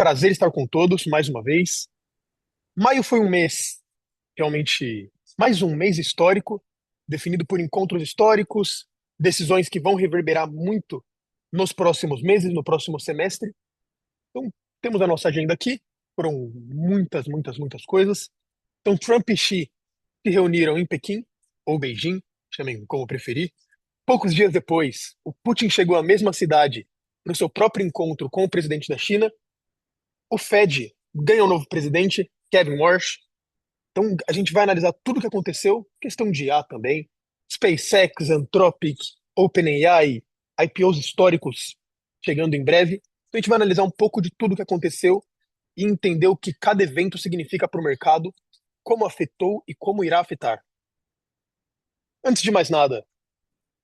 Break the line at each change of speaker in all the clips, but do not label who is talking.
Prazer estar com todos mais uma vez. Maio foi um mês, realmente, mais um mês histórico, definido por encontros históricos, decisões que vão reverberar muito nos próximos meses, no próximo semestre. Então, temos a nossa agenda aqui, foram muitas coisas. Então, Trump e Xi se reuniram em Pequim, ou Beijing, chamem como preferir. Poucos dias depois, o Putin chegou à mesma cidade para o seu próprio encontro com o presidente da China. O Fed ganha um novo presidente, Kevin Warsh. Então a gente vai analisar tudo o que aconteceu, questão de IA também, SpaceX, Anthropic, OpenAI, IPOs históricos chegando em breve. Então a gente vai analisar um pouco de tudo o que aconteceu e entender o que cada evento significa para o mercado, como afetou e como irá afetar. Antes de mais nada,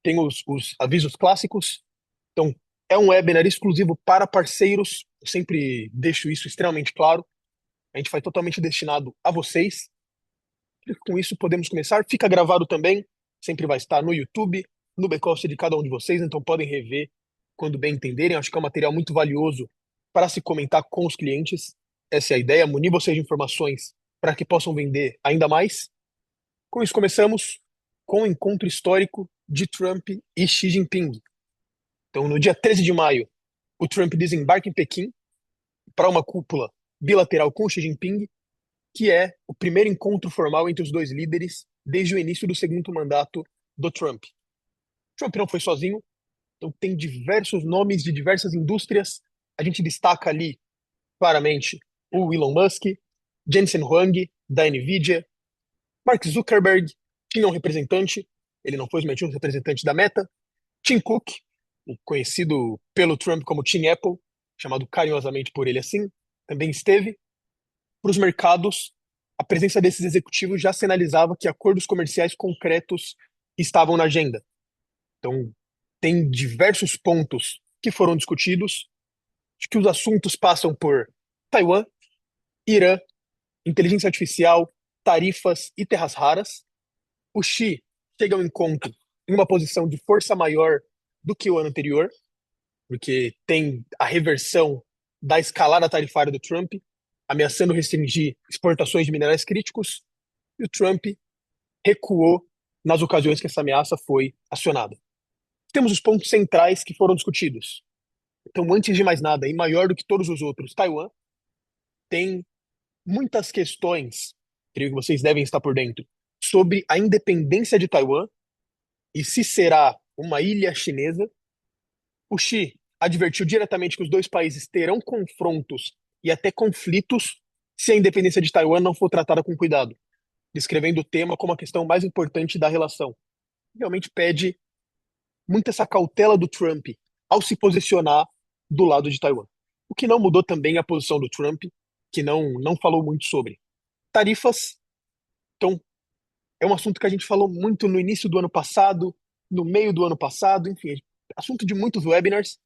tem os avisos clássicos. Então, é um webinar exclusivo para parceiros. Eu sempre deixo isso extremamente claro. A gente vai totalmente destinado a vocês. E com isso, podemos começar. Fica gravado também, sempre vai estar no YouTube, no back-office de cada um de vocês, então podem rever quando bem entenderem. Acho que é um material muito valioso para se comentar com os clientes. Essa é a ideia, munir vocês de informações para que possam vender ainda mais. Com isso, começamos com o encontro histórico de Trump e Xi Jinping. Então, no dia 13 de maio, o Trump desembarca em Pequim para uma cúpula bilateral com Xi Jinping, que é o primeiro encontro formal entre os dois líderes desde o início do segundo mandato do Trump. Trump não foi sozinho, então tem diversos nomes de diversas indústrias. A gente destaca ali claramente o Elon Musk, Jensen Huang, da Nvidia, Mark Zuckerberg tinha um representante, ele não foi, mas tinha um representante da Meta, Tim Cook, conhecido pelo Trump como Tim Apple, chamado carinhosamente por ele assim, também esteve. Para os mercados, a presença desses executivos já sinalizava que acordos comerciais concretos estavam na agenda. Então, tem diversos pontos que foram discutidos, de que os assuntos passam por Taiwan, Irã, inteligência artificial, tarifas e terras raras. O Xi chega ao encontro em uma posição de força maior do que o ano anterior, porque tem a reversão da escalada tarifária do Trump, ameaçando restringir exportações de minerais críticos, e o Trump recuou nas ocasiões que essa ameaça foi acionada. Temos os pontos centrais que foram discutidos. Então, antes de mais nada, e maior do que todos os outros, Taiwan tem muitas questões, creio que vocês devem estar por dentro, sobre a independência de Taiwan e se será uma ilha chinesa. O Xi advertiu diretamente que os dois países terão confrontos e até conflitos se a independência de Taiwan não for tratada com cuidado, descrevendo o tema como a questão mais importante da relação. Realmente pede muito essa cautela do Trump ao se posicionar do lado de Taiwan. O que não mudou também a posição do Trump, que não falou muito sobre. Tarifas, então, é um assunto que a gente falou muito no início do ano passado, no meio do ano passado, enfim, assunto de muitos webinars,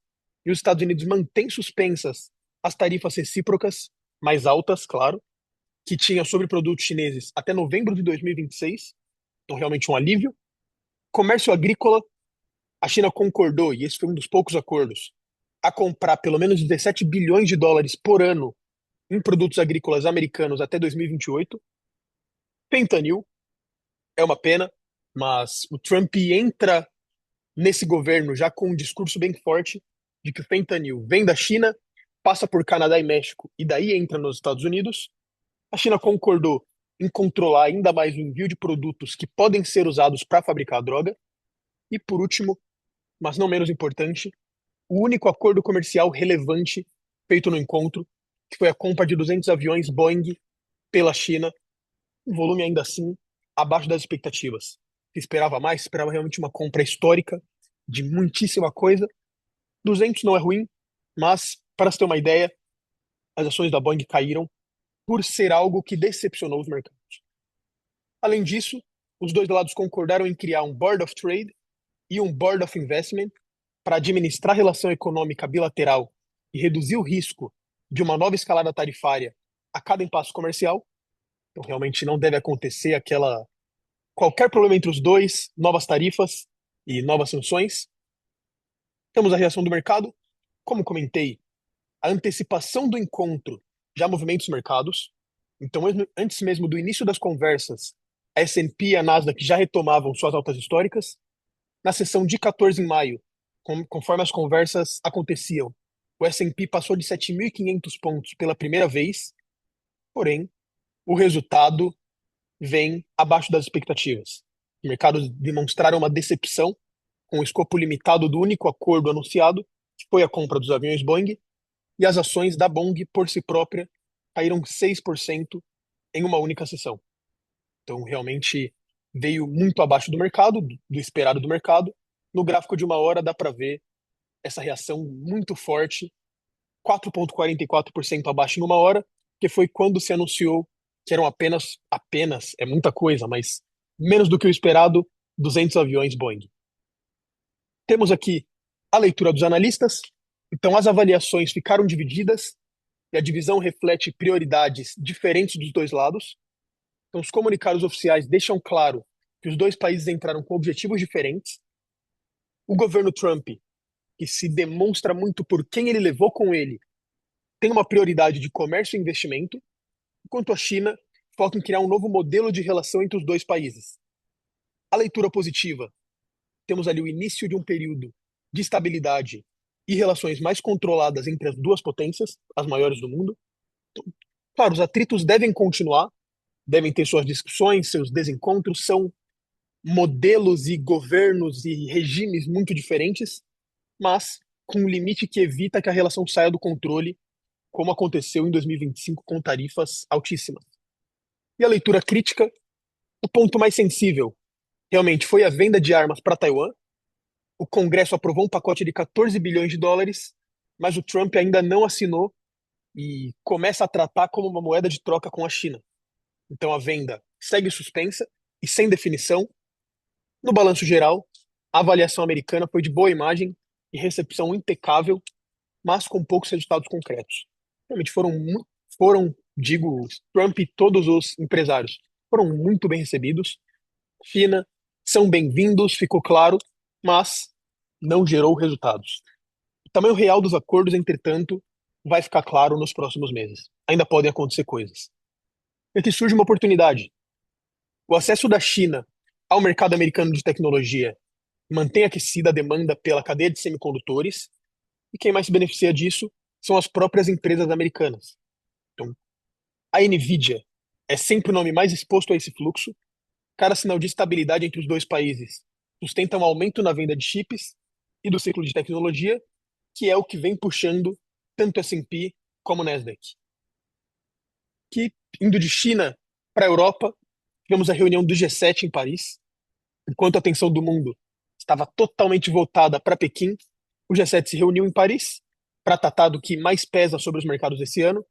e os Estados Unidos mantêm suspensas as tarifas recíprocas, mais altas, claro, que tinha sobre produtos chineses até novembro de 2026, então realmente um alívio. Comércio agrícola, a China concordou, e esse foi um dos poucos acordos, a comprar pelo menos 17 bilhões de dólares por ano em produtos agrícolas americanos até 2028. Fentanyl é uma pena, mas o Trump entra nesse governo já com um discurso bem forte de que o fentanyl vem da China, passa por Canadá e México e daí entra nos Estados Unidos. A China concordou em controlar ainda mais o envio de produtos que podem ser usados para fabricar a droga. E por último, mas não menos importante, o único acordo comercial relevante feito no encontro, que foi a compra de 200 aviões Boeing pela China, um volume ainda assim abaixo das expectativas. Se esperava mais, esperava realmente uma compra histórica de muitíssima coisa. 200 não é ruim, mas para se ter uma ideia, as ações da Boeing caíram por ser algo que decepcionou os mercados. Além disso, os dois lados concordaram em criar um Board of Trade e um Board of Investment para administrar a relação econômica bilateral e reduzir o risco de uma nova escalada tarifária a cada impasse comercial. Então, realmente não deve acontecer aquela qualquer problema entre os dois, novas tarifas e novas sanções. Temos a reação do mercado. Como comentei, a antecipação do encontro já movimenta os mercados. Então, antes mesmo do início das conversas, a S&P e a Nasdaq já retomavam suas altas históricas. Na sessão de 14 em maio, conforme as conversas aconteciam, o S&P passou de 7.500 pontos pela primeira vez, porém, o resultado vem abaixo das expectativas. Os mercados demonstraram uma decepção com o escopo limitado do único acordo anunciado, que foi a compra dos aviões Boeing, e as ações da Boeing, por si própria, caíram 6% em uma única sessão. Então, realmente, veio muito abaixo do mercado, do esperado do mercado. No gráfico de uma hora, dá para ver essa reação muito forte, 4,44% abaixo em uma hora, que foi quando se anunciou que eram apenas, é muita coisa, mas menos do que o esperado, 200 aviões Boeing. Temos aqui a leitura dos analistas. Então, as avaliações ficaram divididas e a divisão reflete prioridades diferentes dos dois lados. Então, os comunicados oficiais deixam claro que os dois países entraram com objetivos diferentes. O governo Trump, que se demonstra muito por quem ele levou com ele, tem uma prioridade de comércio e investimento, enquanto a China foca em criar um novo modelo de relação entre os dois países. A leitura positiva, temos ali o início de um período de estabilidade e relações mais controladas entre as duas potências, as maiores do mundo. Então, claro, os atritos devem continuar, devem ter suas discussões, seus desencontros, são modelos e governos e regimes muito diferentes, mas com um limite que evita que a relação saia do controle, como aconteceu em 2025 com tarifas altíssimas. E a leitura crítica, o ponto mais sensível, realmente foi a venda de armas para Taiwan. O Congresso aprovou um pacote de 14 bilhões de dólares, mas o Trump ainda não assinou e começa a tratar como uma moeda de troca com a China. Então a venda segue suspensa e sem definição. No balanço geral, a avaliação americana foi de boa imagem e recepção impecável, mas com poucos resultados concretos. Realmente digo, Trump e todos os empresários foram muito bem recebidos. China, são bem-vindos, ficou claro, mas não gerou resultados. O tamanho real dos acordos, entretanto, vai ficar claro nos próximos meses. Ainda podem acontecer coisas. E aqui surge uma oportunidade. O acesso da China ao mercado americano de tecnologia mantém aquecida a demanda pela cadeia de semicondutores, e quem mais se beneficia disso são as próprias empresas americanas. Então, a Nvidia é sempre o nome mais exposto a esse fluxo. Cada sinal de estabilidade entre os dois países sustenta um aumento na venda de chips e do ciclo de tecnologia, que é o que vem puxando tanto o S&P como o Nasdaq. Que, indo de China para a Europa, tivemos a reunião do G7 em Paris. Enquanto a atenção do mundo estava totalmente voltada para Pequim, o G7 se reuniu em Paris para tratar do que mais pesa sobre os mercados esse ano,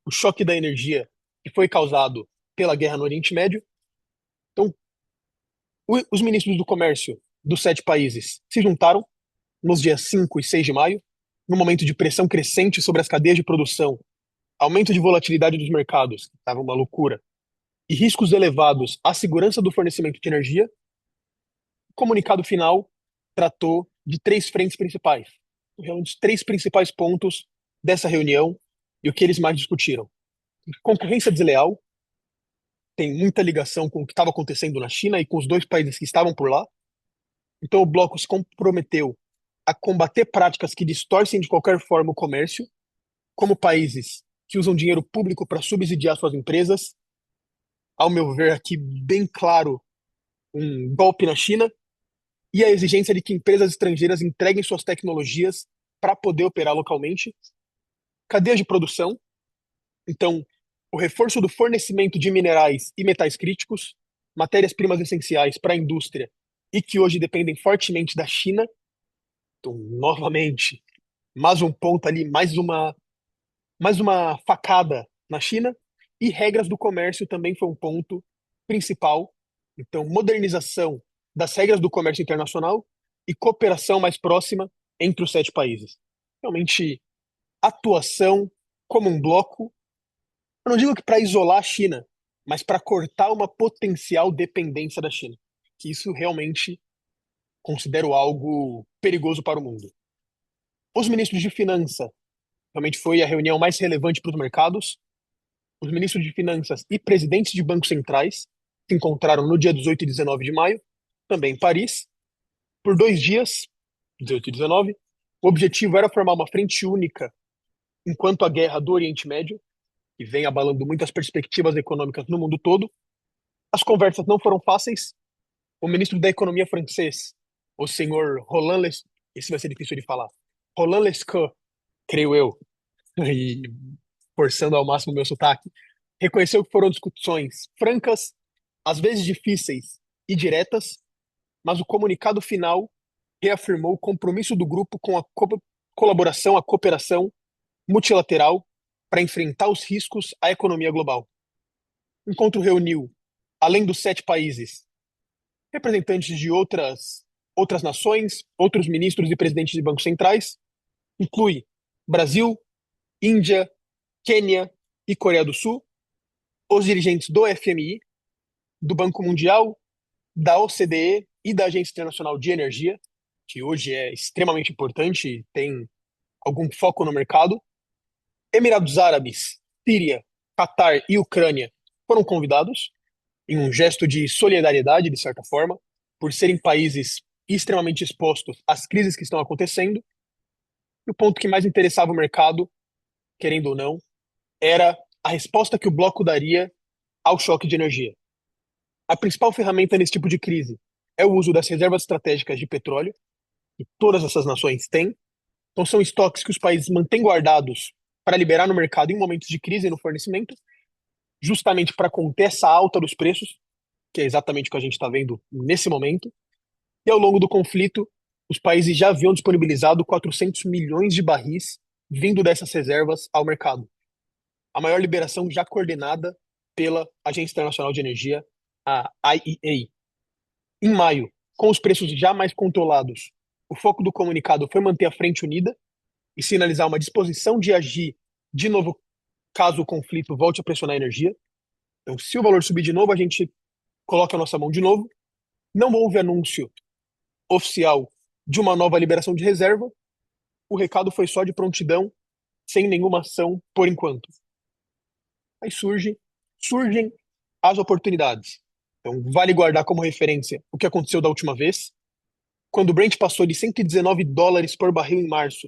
o choque da energia que foi causado pela guerra no Oriente Médio. Então, os ministros do comércio dos 7 países se juntaram nos dias 5 e 6 de maio, num momento de pressão crescente sobre as cadeias de produção, aumento de volatilidade dos mercados, que estava uma loucura, e riscos elevados à segurança do fornecimento de energia. O comunicado final tratou de 3 frentes principais, os 3 principais pontos dessa reunião e o que eles mais discutiram. Concorrência desleal, tem muita ligação com o que estava acontecendo na China e com os dois países que estavam por lá. Então o bloco se comprometeu a combater práticas que distorcem de qualquer forma o comércio, como países que usam dinheiro público para subsidiar suas empresas. Ao meu ver, aqui bem claro, um golpe na China, e a exigência de que empresas estrangeiras entreguem suas tecnologias para poder operar localmente. Cadeia de produção, então, o reforço do fornecimento de minerais e metais críticos, matérias-primas essenciais para a indústria e que hoje dependem fortemente da China. Então, novamente, mais um ponto ali, mais uma facada na China. E regras do comércio também foi um ponto principal. Então, modernização das regras do comércio internacional e cooperação mais próxima entre os 7 países. Realmente, atuação como um bloco. Eu não digo que para isolar a China, mas para cortar uma potencial dependência da China. Que isso realmente considero algo perigoso para o mundo. Os ministros de finança Realmente foi a reunião mais relevante para os mercados. Os ministros de Finanças e presidentes de bancos centrais se encontraram no dia 18 e 19 de maio, também em Paris, por 2 dias, 18 e 19. O objetivo era formar uma frente única enquanto a guerra do Oriente Médio, que vem abalando muitas perspectivas econômicas no mundo todo. As conversas não foram fáceis. O ministro da Economia francês, o senhor Roland Lescure, esse vai ser difícil de falar, Roland Lescure, creio eu, e forçando ao máximo o meu sotaque, reconheceu que foram discussões francas, às vezes difíceis e diretas, mas o comunicado final reafirmou o compromisso do grupo com a colaboração, a cooperação multilateral para enfrentar os riscos à economia global. O encontro reuniu, além dos 7 países, representantes de outras nações, outros ministros e presidentes de bancos centrais, inclui Brasil, Índia, Quênia e Coreia do Sul, os dirigentes do FMI, do Banco Mundial, da OCDE e da Agência Internacional de Energia, que hoje é extremamente importante e tem algum foco no mercado. Emirados Árabes, Síria, Catar e Ucrânia foram convidados em um gesto de solidariedade, de certa forma, por serem países extremamente expostos às crises que estão acontecendo. E o ponto que mais interessava o mercado, querendo ou não, era a resposta que o bloco daria ao choque de energia. A principal ferramenta nesse tipo de crise é o uso das reservas estratégicas de petróleo, que todas essas nações têm. Então, são estoques que os países mantêm guardados para liberar no mercado em momentos de crise no fornecimento, justamente para conter essa alta dos preços, que é exatamente o que a gente está vendo nesse momento. E ao longo do conflito, os países já haviam disponibilizado 400 milhões de barris vindo dessas reservas ao mercado. A maior liberação já coordenada pela Agência Internacional de Energia, a IEA. Em maio, com os preços já mais controlados, o foco do comunicado foi manter a frente unida e sinalizar uma disposição de agir de novo caso o conflito volte a pressionar a energia. Então, se o valor subir de novo, a gente coloca a nossa mão de novo. Não houve anúncio oficial de uma nova liberação de reserva. O recado foi só de prontidão, sem nenhuma ação por enquanto. Aí surgem as oportunidades. Então, vale guardar como referência o que aconteceu da última vez. Quando o Brent passou de $119 por barril em março,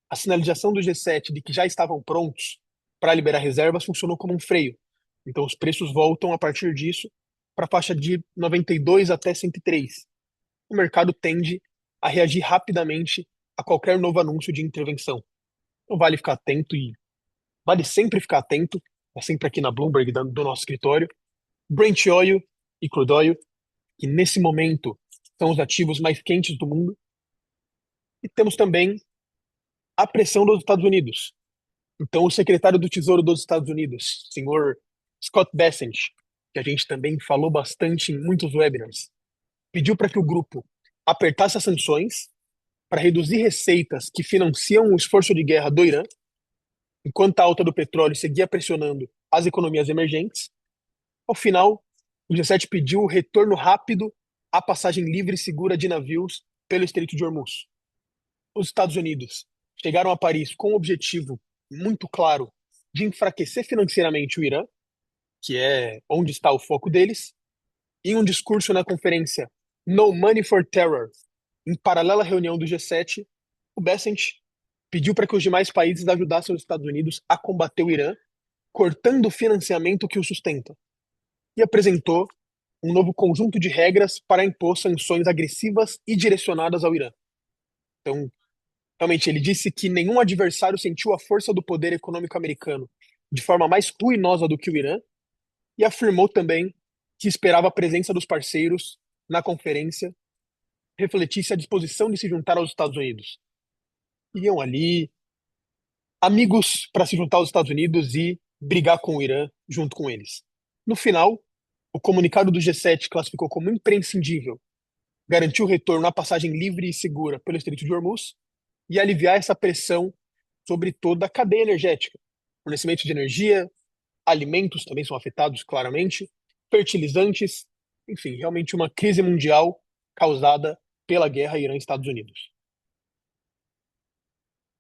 a sinalização do G7 de que já estavam prontos para liberar reservas funcionou como um freio. Então, os preços voltam a partir disso para a faixa de 92 até 103. O mercado tende a reagir rapidamente a qualquer novo anúncio de intervenção. Então, vale ficar atento e vale sempre ficar atento, é sempre aqui na Bloomberg do nosso escritório. Brent Oil e Crude Oil, que nesse momento são os ativos mais quentes do mundo. E temos também a pressão dos Estados Unidos. Então, o secretário do Tesouro dos Estados Unidos, senhor Scott Bessent, que a gente também falou bastante em muitos webinars, pediu para que o grupo apertasse as sanções para reduzir receitas que financiam o esforço de guerra do Irã, enquanto a alta do petróleo seguia pressionando as economias emergentes. Ao final, o G7 pediu o retorno rápido à passagem livre e segura de navios pelo Estreito de Hormuz. Os Estados Unidos chegaram a Paris com o objetivo muito claro de enfraquecer financeiramente o Irã, que é onde está o foco deles. Em um discurso na conferência No Money for Terror, em paralela à reunião do G7, o Bessent pediu para que os demais países ajudassem os Estados Unidos a combater o Irã, cortando o financiamento que o sustenta, e apresentou um novo conjunto de regras para impor sanções agressivas e direcionadas ao Irã. Então, realmente, ele disse que nenhum adversário sentiu a força do poder econômico americano de forma mais ruinosa do que o Irã, e afirmou também que esperava a presença dos parceiros na conferência refletisse a disposição de se juntar aos Estados Unidos. Iriam ali, amigos para se juntar aos Estados Unidos e brigar com o Irã junto com eles. No final, o comunicado do G7 classificou como imprescindível garantir o retorno à passagem livre e segura pelo Estreito de Hormuz e aliviar essa pressão sobre toda a cadeia energética. Fornecimento de energia, alimentos também são afetados claramente, fertilizantes, enfim, realmente uma crise mundial causada pela guerra Irã-Estados Unidos.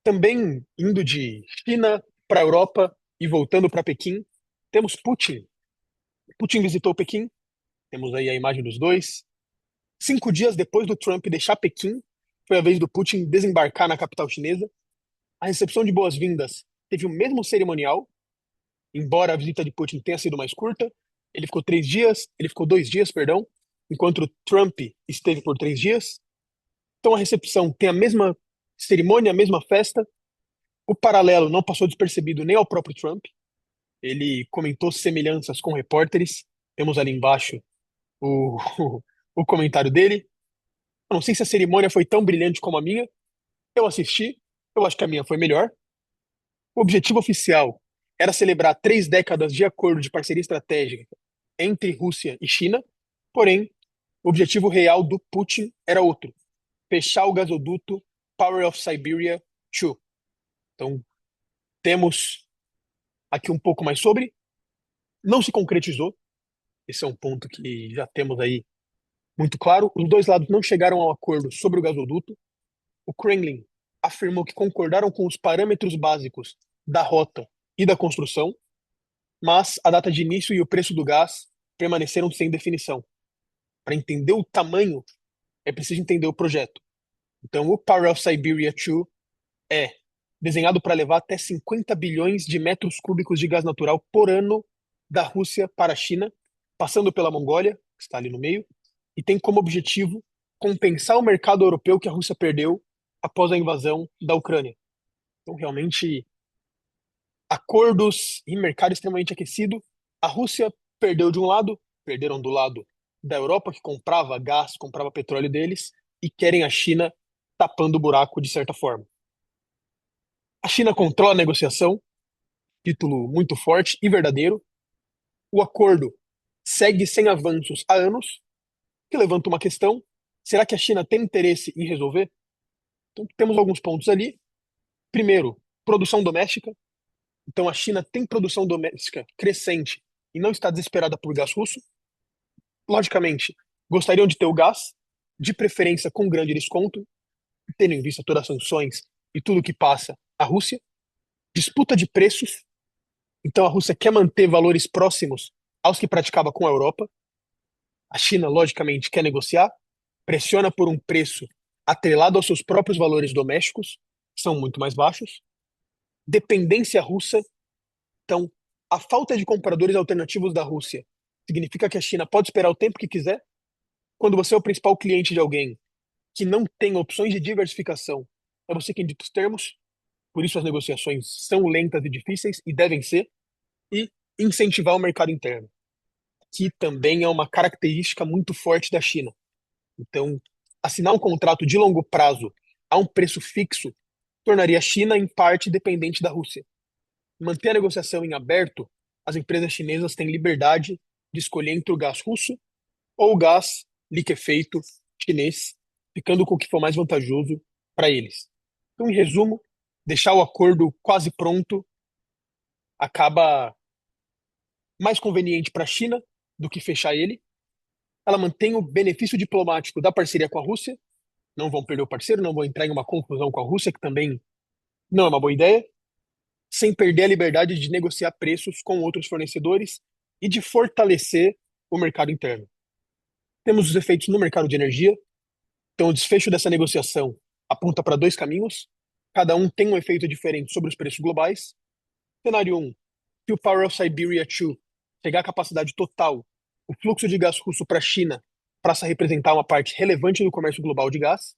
Também indo de China para a Europa e voltando para Pequim, temos Putin. Putin visitou Pequim, temos aí a imagem dos dois. 5 dias depois do Trump deixar Pequim, foi a vez do Putin desembarcar na capital chinesa. A recepção de boas-vindas teve o mesmo cerimonial, embora a visita de Putin tenha sido mais curta. Ele ficou 2 dias, perdão, enquanto o Trump esteve por 3 dias. Então a recepção tem a mesma cerimônia, a mesma festa. O paralelo não passou despercebido nem ao próprio Trump. Ele comentou semelhanças com repórteres. Temos ali embaixo o, o comentário dele. Eu não sei se a cerimônia foi tão brilhante como a minha. Eu assisti, eu acho que a minha foi melhor. O objetivo oficial era celebrar 3 décadas de acordo de parceria estratégica entre Rússia e China, porém, o objetivo real do Putin era outro: fechar o gasoduto Power of Siberia 2. Então, temos aqui um pouco mais sobre. Não se concretizou, esse é um ponto que já temos aí muito claro. Os dois lados não chegaram ao acordo sobre o gasoduto. O Kremlin afirmou que concordaram com os parâmetros básicos da rota e da construção, mas a data de início e o preço do gás permaneceram sem definição. Para entender o tamanho, é preciso entender o projeto. Então, o Power of Siberia 2 é desenhado para levar até 50 bilhões de metros cúbicos de gás natural por ano da Rússia para a China, passando pela Mongólia, que está ali no meio, e tem como objetivo compensar o mercado europeu que a Rússia perdeu após a invasão da Ucrânia. Então, realmente, acordos e mercado extremamente aquecido. A Rússia perdeu de um lado, perderam do lado da Europa, que comprava gás, comprava petróleo deles, e querem a China tapando o buraco de certa forma. A China controla a negociação, título muito forte e verdadeiro. O acordo segue sem avanços há anos, que levanta uma questão: será que a China tem interesse em resolver? Então, temos alguns pontos ali. Primeiro, produção doméstica. Então, a China tem produção doméstica crescente e não está desesperada por gás russo. Logicamente, gostariam de ter o gás, de preferência com grande desconto, tendo em vista todas as sanções e tudo que passa a Rússia. Disputa de preços. Então, a Rússia quer manter valores próximos aos que praticava com a Europa. A China, logicamente, quer negociar, pressiona por um preço atrelado aos seus próprios valores domésticos, que são muito mais baixos. Dependência russa. Então, a falta de compradores alternativos da Rússia significa que a China pode esperar o tempo que quiser. Quando você é o principal cliente de alguém que não tem opções de diversificação, é você quem dita os termos. Por isso as negociações são lentas e difíceis, e devem ser. E incentivar o mercado interno, que também é uma característica muito forte da China. Então, assinar um contrato de longo prazo a um preço fixo tornaria a China, em parte, dependente da Rússia. Manter a negociação em aberto, as empresas chinesas têm liberdade de escolher entre o gás russo ou o gás liquefeito chinês, ficando com o que for mais vantajoso para eles. Então, em resumo, deixar o acordo quase pronto acaba mais conveniente para a China do que fechar ele. Ela mantém o benefício diplomático da parceria com a Rússia, não vão perder o parceiro, não vão entrar em uma confusão com a Rússia, que também não é uma boa ideia, sem perder a liberdade de negociar preços com outros fornecedores e de fortalecer o mercado interno. Temos os efeitos no mercado de energia. Então, o desfecho dessa negociação aponta para dois caminhos. Cada um tem um efeito diferente sobre os preços globais. Cenário 1, se o Power of Siberia 2 chegar à capacidade total, o fluxo de gás russo para a China passa a representar uma parte relevante do comércio global de gás.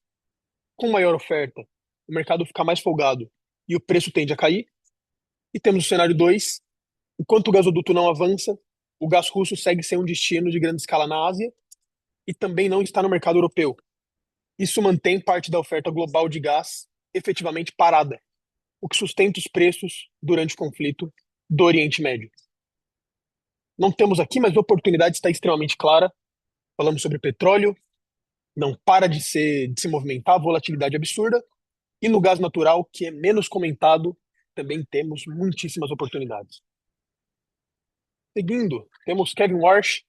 Com maior oferta, o mercado fica mais folgado e o preço tende a cair. E temos o cenário 2, enquanto o gasoduto não avança, o gás russo segue sem um destino de grande escala na Ásia e também não está no mercado europeu. Isso mantém parte da oferta global de gás efetivamente parada, o que sustenta os preços durante o conflito do Oriente Médio. Não temos aqui, mas a oportunidade está extremamente clara. Falamos sobre petróleo, não para de se movimentar, volatilidade absurda. E no gás natural, que é menos comentado, também temos muitíssimas oportunidades. Seguindo, temos Kevin Warsh,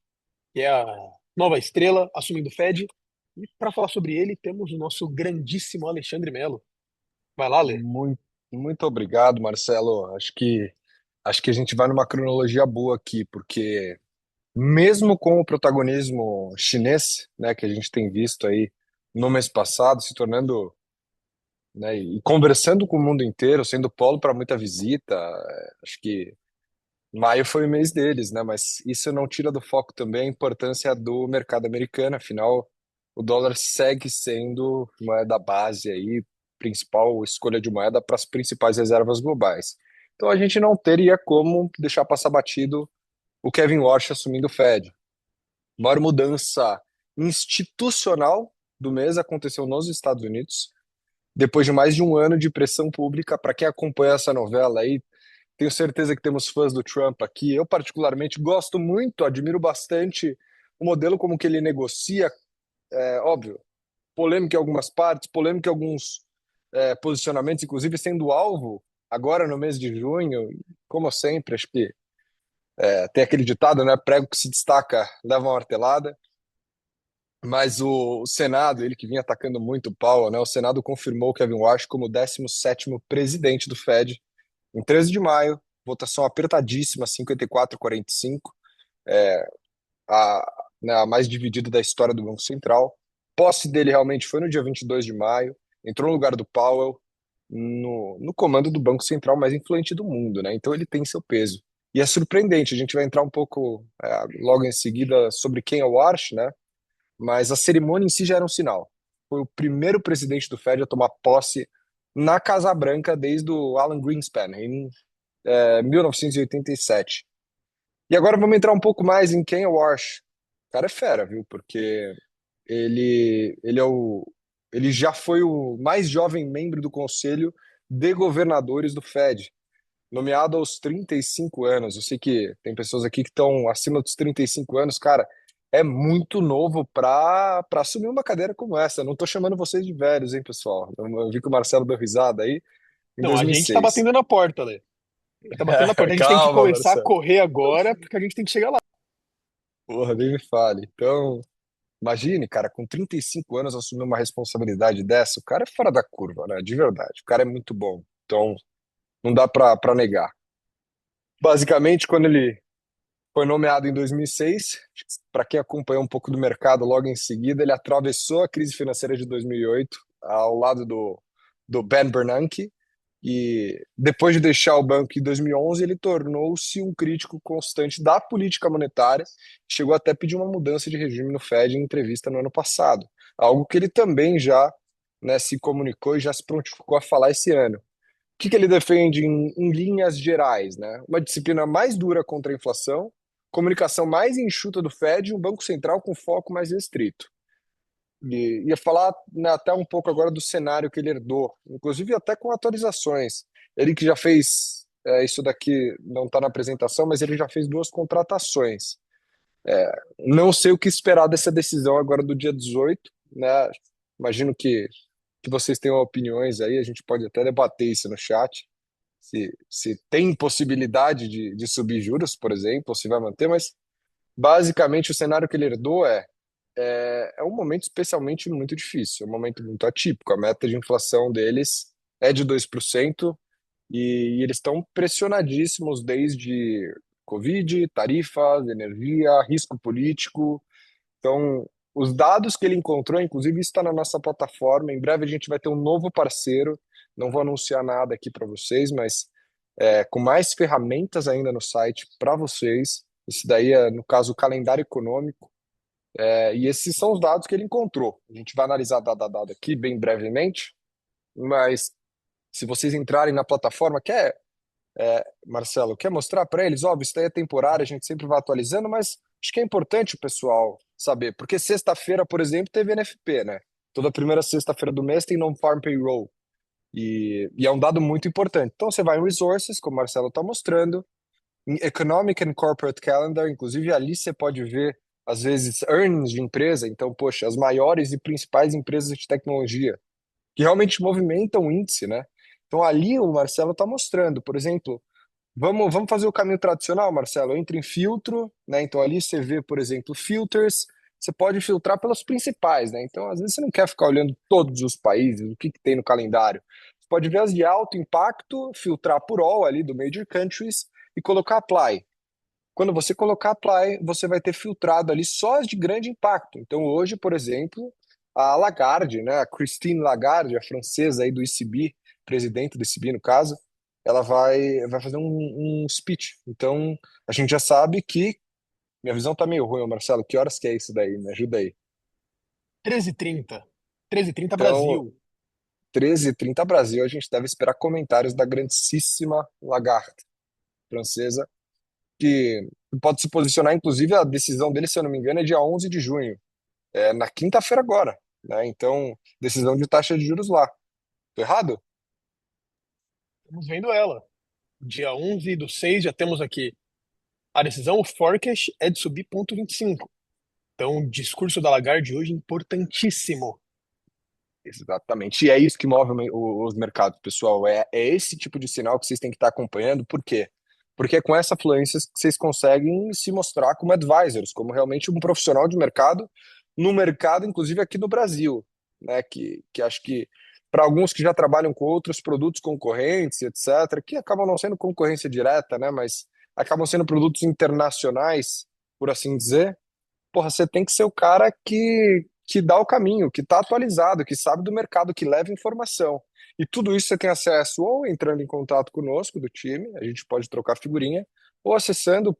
que é a nova estrela, assumindo o Fed. E para falar sobre ele, temos o nosso grandíssimo Alexandre Melo. Vai lá, Lê.
Muito obrigado, Marcelo. Acho que a gente vai numa cronologia boa aqui, porque mesmo com o protagonismo chinês, né, que a gente tem visto aí no mês passado, se tornando, né, e conversando com o mundo inteiro, sendo polo para muita visita, acho que maio foi o mês deles, né? Mas isso não tira do foco também a importância do mercado americano. Afinal, o dólar segue sendo moeda base aí, principal escolha de moeda para as principais reservas globais. Então a gente não teria como deixar passar batido o Kevin Warsh assumindo o Fed. A maior mudança institucional do mês aconteceu nos Estados Unidos, depois de mais de um ano de pressão pública. Para quem acompanha essa novela aí, tenho certeza que temos fãs do Trump aqui. Eu, particularmente, gosto muito, admiro bastante o modelo como que ele negocia. Óbvio, polêmico em algumas partes, polêmico em alguns posicionamentos, inclusive sendo alvo agora no mês de junho. Como sempre, acho que tem aquele ditado, né? Prego que se destaca leva uma martelada. Mas o Senado, ele que vinha atacando muito o Powell, né? O Senado confirmou Kevin Warsh como o 17º presidente do Fed em 13 de maio, votação apertadíssima, 54-45, a, né, a mais dividida da história do Banco Central. Posse dele realmente foi no dia 22 de maio, entrou no lugar do Powell no comando do Banco Central mais influente do mundo, né? Então ele tem seu peso. E é surpreendente, a gente vai entrar um pouco logo em seguida sobre quem é o Warsh, né? Mas a cerimônia em si já era um sinal. Foi o primeiro presidente do Fed a tomar posse na Casa Branca desde o Alan Greenspan, em 1987. E agora vamos entrar um pouco mais em quem é o Warsh. O cara é fera, viu? Porque ele já foi o mais jovem membro do Conselho de Governadores do Fed, nomeado aos 35 anos. Eu sei que tem pessoas aqui que estão acima dos 35 anos, cara. É muito novo para assumir uma cadeira como essa. Não estou chamando vocês de velhos, hein, pessoal? Eu vi que o Marcelo deu risada aí em
Não, a gente tá
2006.
batendo na porta, Lê. A gente tá batendo na porta. A gente tem que
Calma,
começar a
Marcelo.
correr agora, porque a gente tem que chegar lá.
Porra, nem me fale. Então, imagine, cara, com 35 anos assumir uma responsabilidade dessa, o cara é fora da curva, né? De verdade. O cara é muito bom. Então, não dá pra negar. Basicamente, quando ele foi nomeado em 2006, para quem acompanhou um pouco do mercado logo em seguida, ele atravessou a crise financeira de 2008 ao lado do Ben Bernanke. E depois de deixar o banco em 2011, ele tornou-se um crítico constante da política monetária, chegou até a pedir uma mudança de regime no Fed em entrevista no ano passado, algo que ele também já, né, se comunicou e já se prontificou a falar esse ano. O que ele defende em linhas gerais, né? Uma disciplina mais dura contra a inflação, comunicação mais enxuta do Fed e um banco central com foco mais restrito. E ia falar, né, até um pouco agora do cenário que ele herdou, inclusive até com atualizações. Ele que já fez, isso daqui não está na apresentação, mas ele já fez duas contratações. Não sei o que esperar dessa decisão agora do dia 18, né? Imagino que vocês tenham opiniões aí, a gente pode até debater isso no chat, se tem possibilidade de subir juros, por exemplo, ou se vai manter, mas basicamente o cenário que ele herdou é um momento especialmente muito difícil, é um momento muito atípico. A meta de inflação deles é de 2% e eles estão pressionadíssimos desde Covid, tarifas, energia, risco político. Então, os dados que ele encontrou, inclusive, isso está na nossa plataforma. Em breve a gente vai ter um novo parceiro. Não vou anunciar nada aqui para vocês, mas com mais ferramentas ainda no site para vocês. Isso daí é, no caso, o calendário econômico. E esses são os dados que ele encontrou. A gente vai analisar dado a dado aqui bem brevemente, mas se vocês entrarem na plataforma, Marcelo, quer mostrar para eles? Óbvio, isso daí é temporário, a gente sempre vai atualizando, mas acho que é importante o pessoal saber, porque sexta-feira, por exemplo, teve NFP, né? Toda primeira sexta-feira do mês tem Non-Farm Payroll, e é um dado muito importante. Então você vai em Resources, como o Marcelo está mostrando, em Economic and Corporate Calendar, inclusive ali você pode ver, às vezes, earnings de empresa, então, poxa, as maiores e principais empresas de tecnologia, que realmente movimentam o índice, né? Então ali o Marcelo está mostrando, por exemplo, vamos fazer o caminho tradicional, Marcelo, entra em filtro, né? Então ali você vê, por exemplo, filters, você pode filtrar pelos principais, né? Então, às vezes você não quer ficar olhando todos os países, o que tem no calendário. pode ver as de alto impacto, filtrar por all ali do Major Countries e colocar apply. Quando você colocar apply, você vai ter filtrado ali só as de grande impacto. Então, hoje, por exemplo, a Lagarde, né, a Christine Lagarde, a francesa aí do ECB, presidente do ECB no caso, ela vai fazer um speech. Então, a gente já sabe que minha visão tá meio ruim, ô Marcelo. Que horas que é isso daí? Me ajuda aí.
13h30. 13h30
Então,
Brasil.
13h30 Brasil, a gente deve esperar comentários da grandíssima Lagarde, francesa, que pode se posicionar, inclusive a decisão dele, se eu não me engano, é dia 11 de junho, é na quinta-feira agora, né? Então, decisão de taxa de juros lá. Tô errado?
Estamos vendo ela. Dia 11/6 já temos aqui a decisão. O forecast é de subir 0,25. Então, o discurso da Lagarde hoje é importantíssimo.
Exatamente. E é isso que move os mercados, pessoal. É esse tipo de sinal que vocês têm que estar acompanhando. Por quê? Porque é com essa fluência que vocês conseguem se mostrar como advisors, como realmente um profissional de mercado, no mercado, inclusive aqui no Brasil, né? Que acho que para alguns que já trabalham com outros produtos concorrentes, etc., que acabam não sendo concorrência direta, né? Mas acabam sendo produtos internacionais, por assim dizer. Porra, você tem que ser o cara que dá o caminho, que está atualizado, que sabe do mercado, que leva informação. E tudo isso você tem acesso ou entrando em contato conosco do time, a gente pode trocar figurinha, ou acessando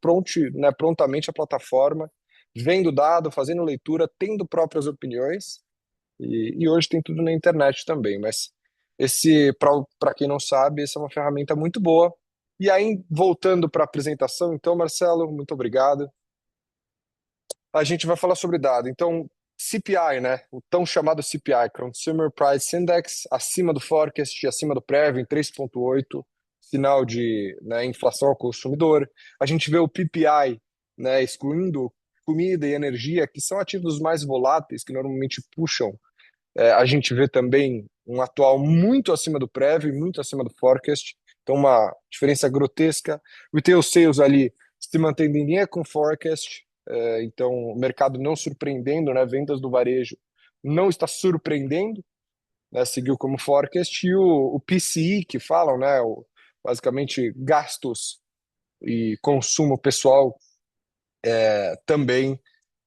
prontamente a plataforma, vendo dado, fazendo leitura, tendo próprias opiniões. E hoje tem tudo na internet também, mas esse, para quem não sabe, essa é uma ferramenta muito boa. E aí, voltando para a apresentação, então, Marcelo, muito obrigado. A gente vai falar sobre dado. Então, CPI, né? O tão chamado CPI, Consumer Price Index, acima do forecast, acima do prévio, em 3,8, sinal de, né, inflação ao consumidor. A gente vê o PPI, né, excluindo comida e energia, que são ativos mais voláteis, que normalmente puxam. A gente vê também um atual muito acima do prévio e muito acima do forecast. Então, uma diferença grotesca. Retail sales ali se mantendo em linha com o forecast. Então, o mercado não surpreendendo, né? Vendas do varejo não está surpreendendo, né? Seguiu como forecast. E o PCI, que falam, né? Basicamente, gastos e consumo pessoal também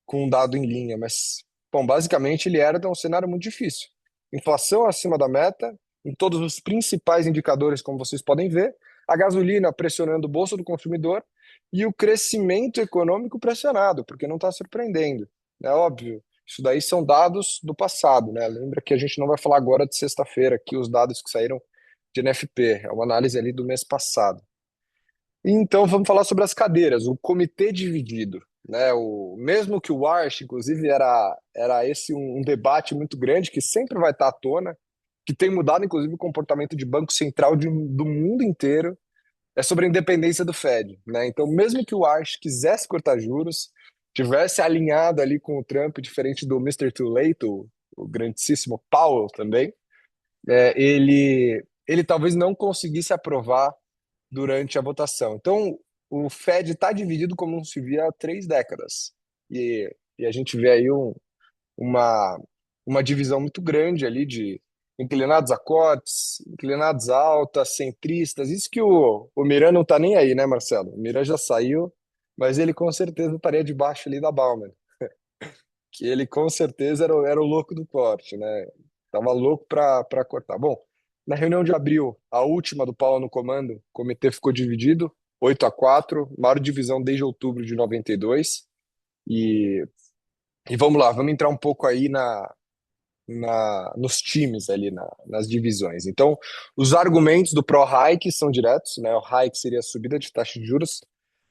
com um dado em linha. Mas, bom, basicamente, ele era um cenário muito difícil. Inflação acima da meta, em todos os principais indicadores, como vocês podem ver, a gasolina pressionando o bolso do consumidor e o crescimento econômico pressionado, porque não está surpreendendo. É óbvio, isso daí são dados do passado, né? Lembra que a gente não vai falar agora de sexta-feira, aqui os dados que saíram de NFP, é uma análise ali do mês passado. Então vamos falar sobre as cadeiras, o comitê dividido, né? Mesmo que o Arch, inclusive, era esse um debate muito grande que sempre vai estar à tona, que tem mudado, inclusive, o comportamento de Banco Central do mundo inteiro, é sobre a independência do Fed, né? Então, mesmo que o Arch quisesse cortar juros, tivesse alinhado ali com o Trump, diferente do Mr. Too Late, o grandíssimo Powell também, ele talvez não conseguisse aprovar durante a votação. Então, o Fed está dividido como não se via há 3 décadas. E a gente vê aí uma, uma divisão muito grande ali de inclinados a cortes, inclinados a altas, centristas. Isso que o Miran não está nem aí, né, Marcelo? O Miran já saiu, mas ele com certeza estaria debaixo ali da Bauman, que ele com certeza era o louco do corte, né? Tava louco para cortar. Bom, na reunião de abril, a última do Paulo no comando, o comitê ficou dividido, 8-4, maior divisão desde outubro de 92. E, e vamos lá, vamos entrar um pouco aí nos times ali, nas divisões. Então, os argumentos do pro-hike são diretos, né? O hike seria a subida de taxa de juros.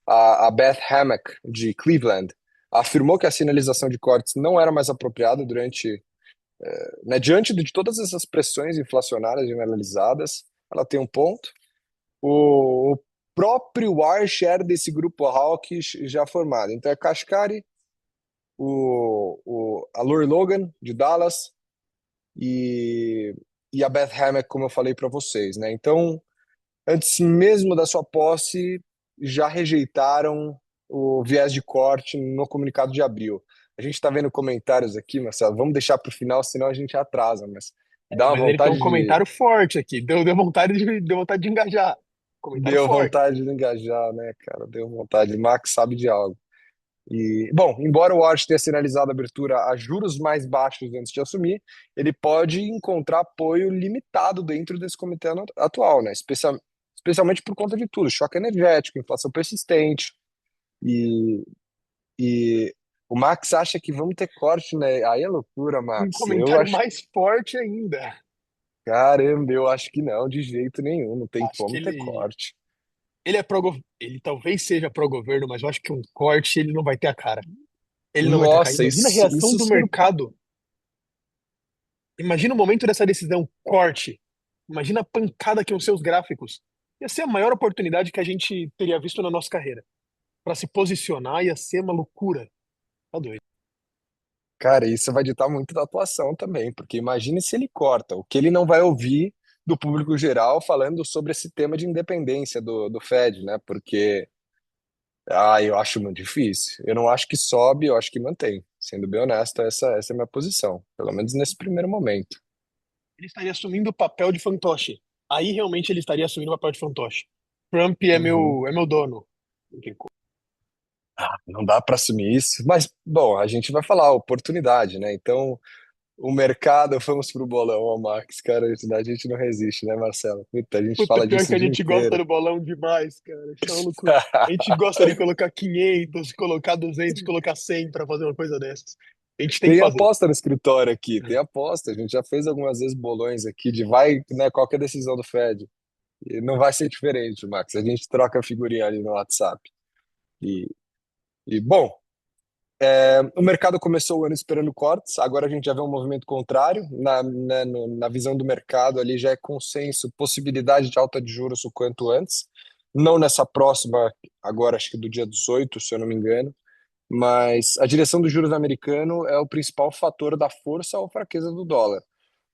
A Beth Hammack, de Cleveland, afirmou que a sinalização de cortes não era mais apropriada né, diante de todas essas pressões inflacionárias generalizadas. Ela tem um ponto. O próprio share desse grupo hawkish já formado. Então é Kashkari, a Lori Logan, de Dallas, e, e a Beth Hammack, como eu falei para vocês, né? Então, antes mesmo da sua posse, já rejeitaram o viés de corte no comunicado de abril. A gente está vendo comentários aqui, Marcelo, vamos deixar para o final, senão a gente atrasa, mas Dá uma
Mas ele tem um
vontade
comentário
de.
forte aqui. Deu vontade de engajar. Comentário
Deu
forte.
vontade de engajar, né, cara? Deu vontade. Max sabe de algo. E, bom, embora o Washington tenha sinalizado a abertura a juros mais baixos antes de assumir, ele pode encontrar apoio limitado dentro desse comitê atual, né? Especialmente por conta de tudo, choque energético, inflação persistente. E, e o Max acha que vamos ter corte, né? Aí é loucura,
Um
Max. Eu
comentário
acho,
mais forte ainda.
caramba, eu acho que não, de jeito nenhum, não tem
Acho que
como ter corte.
ele é ele talvez seja pró-governo, mas eu acho que um corte ele não vai ter a cara. Ele não vai ter a cara.
Nossa,
Imagina a reação
isso
do mercado. Imagina o momento dessa decisão, corte. Imagina a pancada que iam ser os gráficos. Ia ser a maior oportunidade que a gente teria visto na nossa carreira. Para se posicionar, ia ser uma loucura. Tá doido.
Cara, isso vai ditar muito da atuação também, porque imagine se ele corta, o que ele não vai ouvir do público geral falando sobre esse tema de independência do Fed, né? Porque, eu acho muito difícil. Eu não acho que sobe, eu acho que mantém. Sendo bem honesto, essa é a minha posição, pelo menos nesse primeiro momento.
Ele estaria assumindo o papel de fantoche. Aí realmente ele estaria assumindo o papel de fantoche. Trump é
Uhum.
meu dono. Não tem como.
Não dá para assumir isso, mas, bom, a gente vai falar oportunidade, né? Então, o mercado, vamos pro bolão, ó, Max, cara, a gente não resiste, né, Marcelo? Puta, a gente
Puta,
fala
pior
disso
que
o
a
dia
gente gosta
inteiro.
do bolão demais, cara. Isso é uma loucura. A gente gosta de colocar 500, colocar 200, colocar 100 pra fazer uma coisa dessas. A gente tem que
Tem
fazer.
aposta no escritório aqui, tem aposta. A gente já fez algumas vezes bolões aqui de vai, né, qual que é a decisão do Fed. E não vai ser diferente, Max. A gente troca figurinha ali no WhatsApp. E, bom, o mercado começou o ano esperando cortes, agora a gente já vê um movimento contrário. Na visão do mercado, ali já é consenso, possibilidade de alta de juros o quanto antes. Não nessa próxima, agora acho que do dia 18, se eu não me engano. Mas a direção do juros americano é o principal fator da força ou fraqueza do dólar.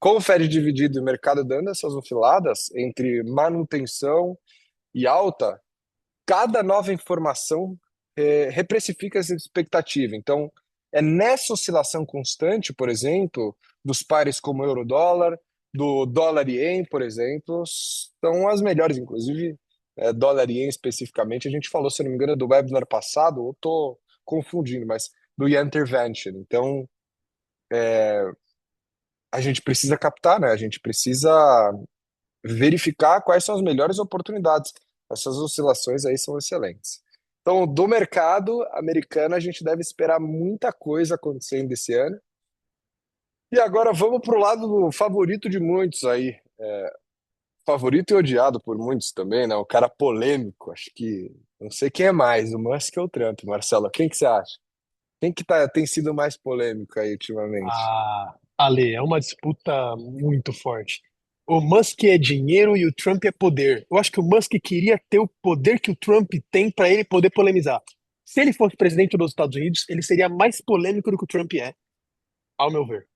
Com o Fed dividido e o mercado dando essas osciladas entre manutenção e alta, cada nova informação reprecifica essa expectativa. Então, é nessa oscilação constante, por exemplo, dos pares como euro-dólar, do dólar e ien, por exemplo, são as melhores, inclusive, dólar e ien especificamente. A gente falou, se não me engano, do webinar passado, eu estou confundindo, mas do yen intervention. Então, a gente precisa captar, né? A gente precisa verificar quais são as melhores oportunidades. Essas oscilações aí são excelentes. Então, do mercado americano, a gente deve esperar muita coisa acontecendo esse ano. E agora vamos para o lado do favorito de muitos aí. Favorito e odiado por muitos também, né? O cara polêmico. Acho que não sei quem é mais, o Musk ou o Trump, Marcelo. Quem que você acha? Quem que tem sido mais polêmico aí ultimamente?
Ale, é uma disputa muito forte. O Musk é dinheiro e o Trump é poder. Eu acho que o Musk queria ter o poder que o Trump tem para ele poder polemizar. Se ele fosse presidente dos Estados Unidos, ele seria mais polêmico do que o Trump é, ao meu ver.
Eu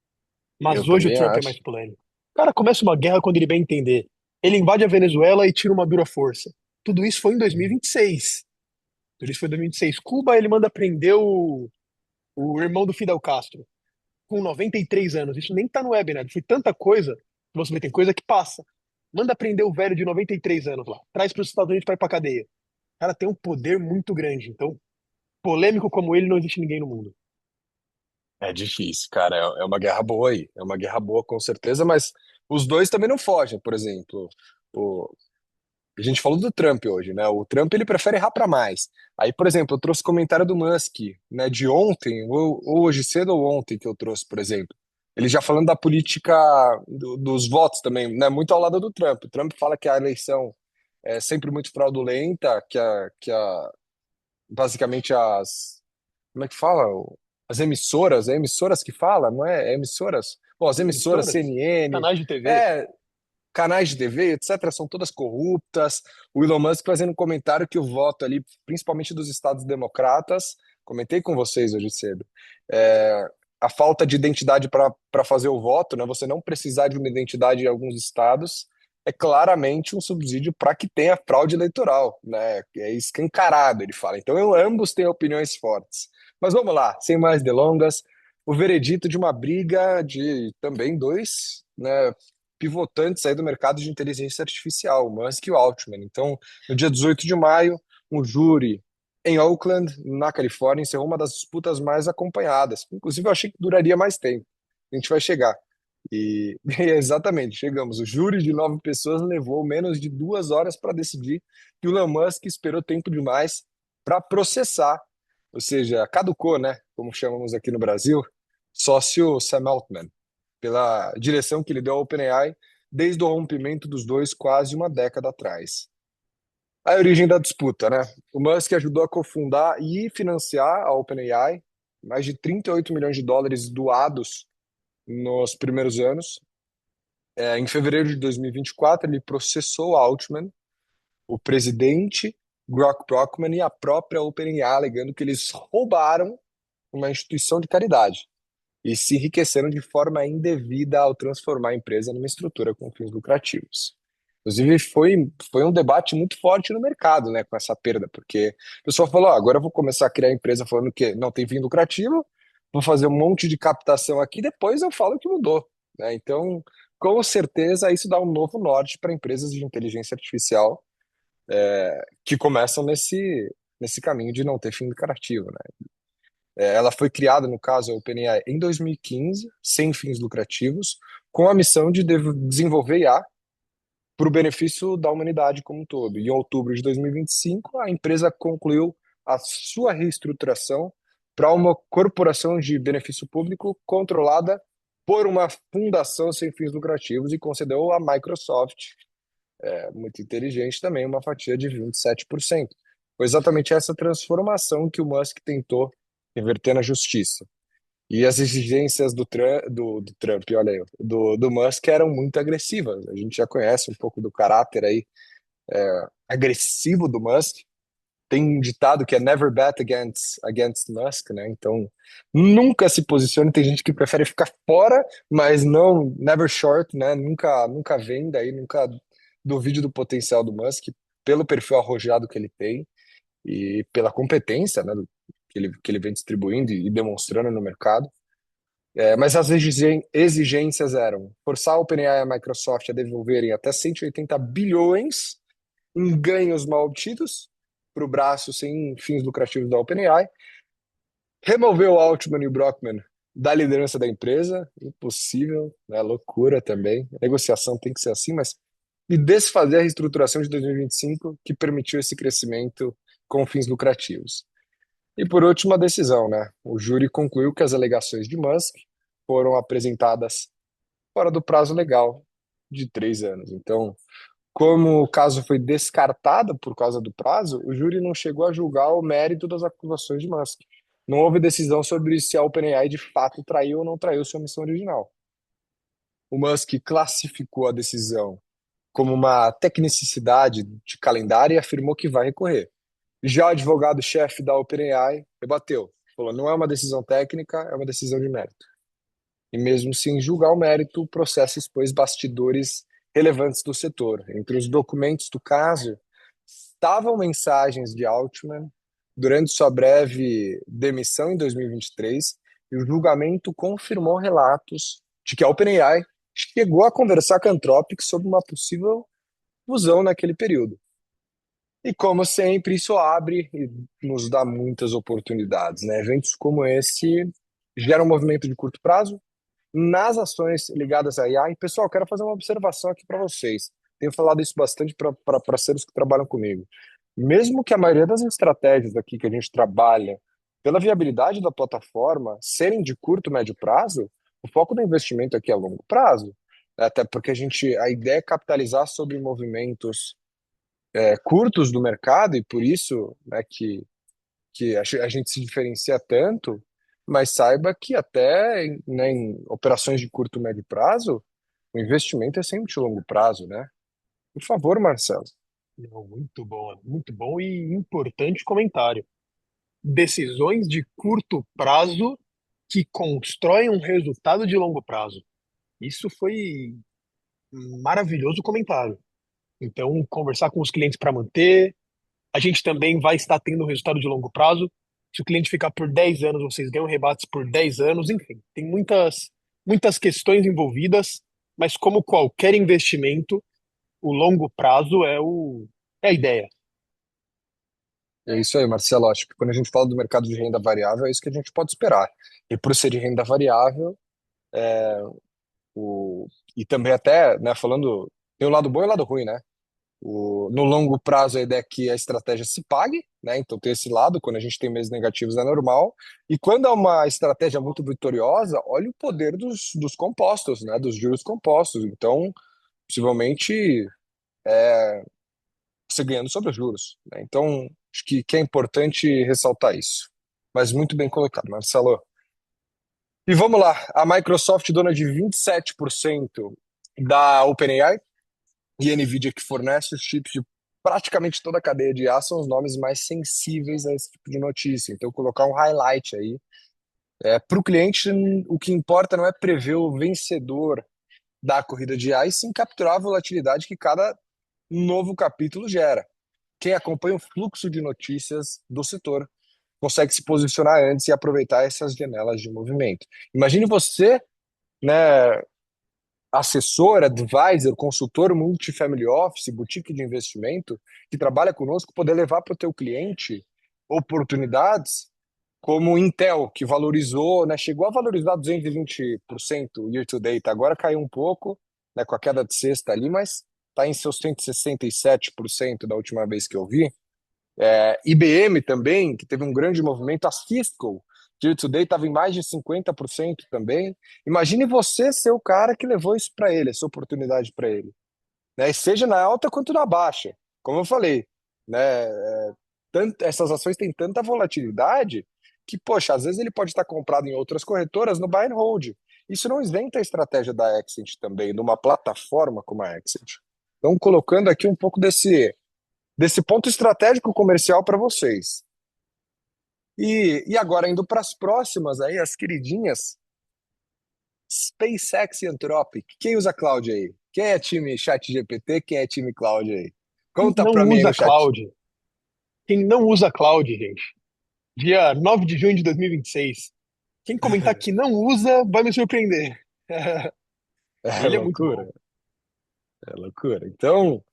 Mas hoje o
também
Trump é mais
acho.
polêmico. O cara começa uma guerra quando ele bem entender. Ele invade a Venezuela e tira uma dura força. Tudo isso foi em 2026. Tudo isso foi em 2026. Cuba, ele manda prender o irmão do Fidel Castro, com 93 anos. Isso nem tá no web, né? Foi tanta coisa, que você vê, tem coisa que passa. Manda prender o velho de 93 anos lá. Traz para os Estados Unidos para ir pra cadeia. O cara tem um poder muito grande. Então, polêmico como ele, não existe ninguém no mundo.
É difícil, cara. É uma guerra boa aí. É uma guerra boa, com certeza, mas os dois também não fogem. Por exemplo, o... a gente falou do Trump hoje, né? O Trump ele prefere errar para mais. Aí, por exemplo, eu trouxe comentário do Musk, né? De ontem, ou hoje cedo ou ontem que eu trouxe, por exemplo. Ele já falando da política dos votos também, né? Muito ao lado do Trump. O Trump fala que a eleição é sempre muito fraudulenta, basicamente como é que fala? As emissoras, é emissoras que fala, não é? É emissoras? Bom, as emissoras,
Emissoras,
CNN,
canais de TV.
é, canais de TV, etc., são todas corruptas. O Elon Musk fazendo um comentário que o voto ali, principalmente dos estados democratas, comentei com vocês hoje cedo, é, a falta de identidade para fazer o voto, né? Você não precisar de uma identidade em alguns estados. É claramente um subsídio para que tenha fraude eleitoral, né? É escancarado, ele fala. Então, ambos têm opiniões fortes. Mas vamos lá, sem mais delongas, o veredito de uma briga de também dois né, pivotantes aí do mercado de inteligência artificial, o Musk e o Altman. Então, no dia 18 de maio, um júri em Oakland, na Califórnia, encerrou uma das disputas mais acompanhadas. Inclusive, eu achei que duraria mais tempo. A gente vai chegar. E, exatamente, chegamos. O júri de 9 pessoas levou menos de 2 horas para decidir que o Elon Musk esperou tempo demais para processar, ou seja, caducou, né? Como chamamos aqui no Brasil, sócio Sam Altman, pela direção que ele deu ao OpenAI desde o rompimento dos dois quase uma década atrás. A origem da disputa, né? O Musk ajudou a cofundar e financiar a OpenAI, mais de 38 milhões de dólares doados nos primeiros anos. Em fevereiro de 2024, ele processou Altman, o presidente Grok Brockman e a própria OpenAI, alegando que eles roubaram uma instituição de caridade e se enriqueceram de forma indevida ao transformar a empresa numa estrutura com fins lucrativos. Inclusive, foi um debate muito forte no mercado, né, com essa perda, porque o pessoal falou: agora eu vou começar a criar empresa falando que não tem fim lucrativo, vou fazer um monte de captação aqui, depois eu falo que mudou. Né? Então, com certeza, isso dá um novo norte para empresas de inteligência artificial que começam nesse caminho de não ter fim lucrativo. Né? Ela foi criada, no caso, a OpenAI, em 2015, sem fins lucrativos, com a missão de desenvolver IA para o benefício da humanidade como um todo. E em outubro de 2025, a empresa concluiu a sua reestruturação para uma corporação de benefício público controlada por uma fundação sem fins lucrativos e concedeu à Microsoft, muito inteligente também, uma fatia de 27%. Foi exatamente essa transformação que o Musk tentou reverter na justiça. E as exigências do Trump, olha aí, do Musk eram muito agressivas. A gente já conhece um pouco do caráter aí agressivo do Musk. Tem um ditado que é never bet against Musk, né? Então, nunca se posicione. Tem gente que prefere ficar fora, mas não never short, né? Nunca venda aí, nunca duvide do potencial do Musk pelo perfil arrojado que ele tem e pela competência, né, que ele vem distribuindo e demonstrando no mercado. Mas as exigências eram forçar a OpenAI e a Microsoft a devolverem até 180 bilhões em ganhos mal obtidos para o braço sem fins lucrativos da OpenAI, remover o Altman e o Brockman da liderança da empresa, impossível, né? Loucura também. A negociação tem que ser assim, mas e desfazer a reestruturação de 2025 que permitiu esse crescimento com fins lucrativos. E por último, a decisão, né? O júri concluiu que as alegações de Musk foram apresentadas fora do prazo legal de 3 anos. Então, como o caso foi descartado por causa do prazo, o júri não chegou a julgar o mérito das acusações de Musk. Não houve decisão sobre se a OpenAI de fato traiu ou não traiu sua missão original. O Musk classificou a decisão como uma tecnicidade de calendário e afirmou que vai recorrer. Já o advogado-chefe da OpenAI rebateu, falou: não é uma decisão técnica, é uma decisão de mérito. E mesmo sem julgar o mérito, o processo expôs bastidores relevantes do setor. Entre os documentos do caso estavam mensagens de Altman durante sua breve demissão em 2023, e o julgamento confirmou relatos de que a OpenAI chegou a conversar com a Anthropic sobre uma possível fusão naquele período. E como sempre, isso abre e nos dá muitas oportunidades, né? Eventos como esse geram um movimento de curto prazo nas ações ligadas à IA. E, pessoal, quero fazer uma observação aqui para vocês. Tenho falado isso bastante para parceiros que trabalham comigo. Mesmo que a maioria das estratégias aqui que a gente trabalha, pela viabilidade da plataforma, serem de curto, médio prazo, o foco do investimento aqui é a longo prazo. Até porque a ideia é capitalizar sobre movimentos curtos do mercado, e por isso, né, que a gente se diferencia tanto, mas saiba que até né, em operações de curto e médio prazo, o investimento é sempre de longo prazo, né? Por favor, Marcelo.
Não, muito bom e importante comentário. Decisões de curto prazo que constroem um resultado de longo prazo. Isso foi um maravilhoso comentário. Então, conversar com os clientes para manter. A gente também vai estar tendo um resultado de longo prazo. Se o cliente ficar por 10 anos, vocês ganham rebates por 10 anos. Enfim, tem muitas questões envolvidas. mas como qualquer investimento, o longo prazo é a ideia.
É isso aí, Marcelo. Acho que quando a gente fala do mercado de renda variável, é isso que a gente pode esperar. E por ser de renda variável, o... e também até, né, falando, tem o lado bom e o lado ruim, né? No longo prazo, a ideia é que a estratégia se pague, né? Então tem esse lado, quando a gente tem meses negativos é normal. E quando é uma estratégia muito vitoriosa, olha o poder dos compostos, né? Dos juros compostos. Então, possivelmente, você ganhando sobre os juros, né? Então, acho que é importante ressaltar isso. Mas muito bem colocado, Marcelo. E vamos lá, a Microsoft, dona de 27% da OpenAI, e a NVIDIA, que fornece os chips de praticamente toda a cadeia de IA, são os nomes mais sensíveis a esse tipo de notícia. Então, colocar um highlight aí. Para o cliente, o que importa não é prever o vencedor da corrida de IA, e sim capturar a volatilidade que cada novo capítulo gera. Quem acompanha o fluxo de notícias do setor consegue se posicionar antes e aproveitar essas janelas de movimento. Imagine você, né, assessor, advisor, consultor multifamily office, boutique de investimento, que trabalha conosco, poder levar para o teu cliente oportunidades como Intel, que valorizou, né, chegou a valorizar 220% year to date, agora caiu um pouco, né, com a queda de sexta ali, mas está em seus 167% da última vez que eu vi. IBM também, que teve um grande movimento, a Cisco, year to date estava em mais de 50% também. Imagine você ser o cara que levou isso para ele, essa oportunidade para ele, né? E seja na alta quanto na baixa. Como eu falei, né? Essas ações têm tanta volatilidade que, poxa, às vezes ele pode estar comprado em outras corretoras no buy and hold. Isso não isenta a estratégia da Exit também, numa plataforma como a Exit. Então, colocando aqui um pouco desse ponto estratégico comercial para vocês. E agora, indo para as próximas aí, as queridinhas, SpaceX e Anthropic. Quem usa cloud aí? Quem é time ChatGPT? Quem é time cloud aí?
Quem
Conta
não
para mim aí
usa
no chat.
cloud, quem não usa cloud, gente, dia 9 de junho de 2026, quem comentar que não usa vai me surpreender.
É
Ele é muito
loucura,
bom.
é loucura. Então,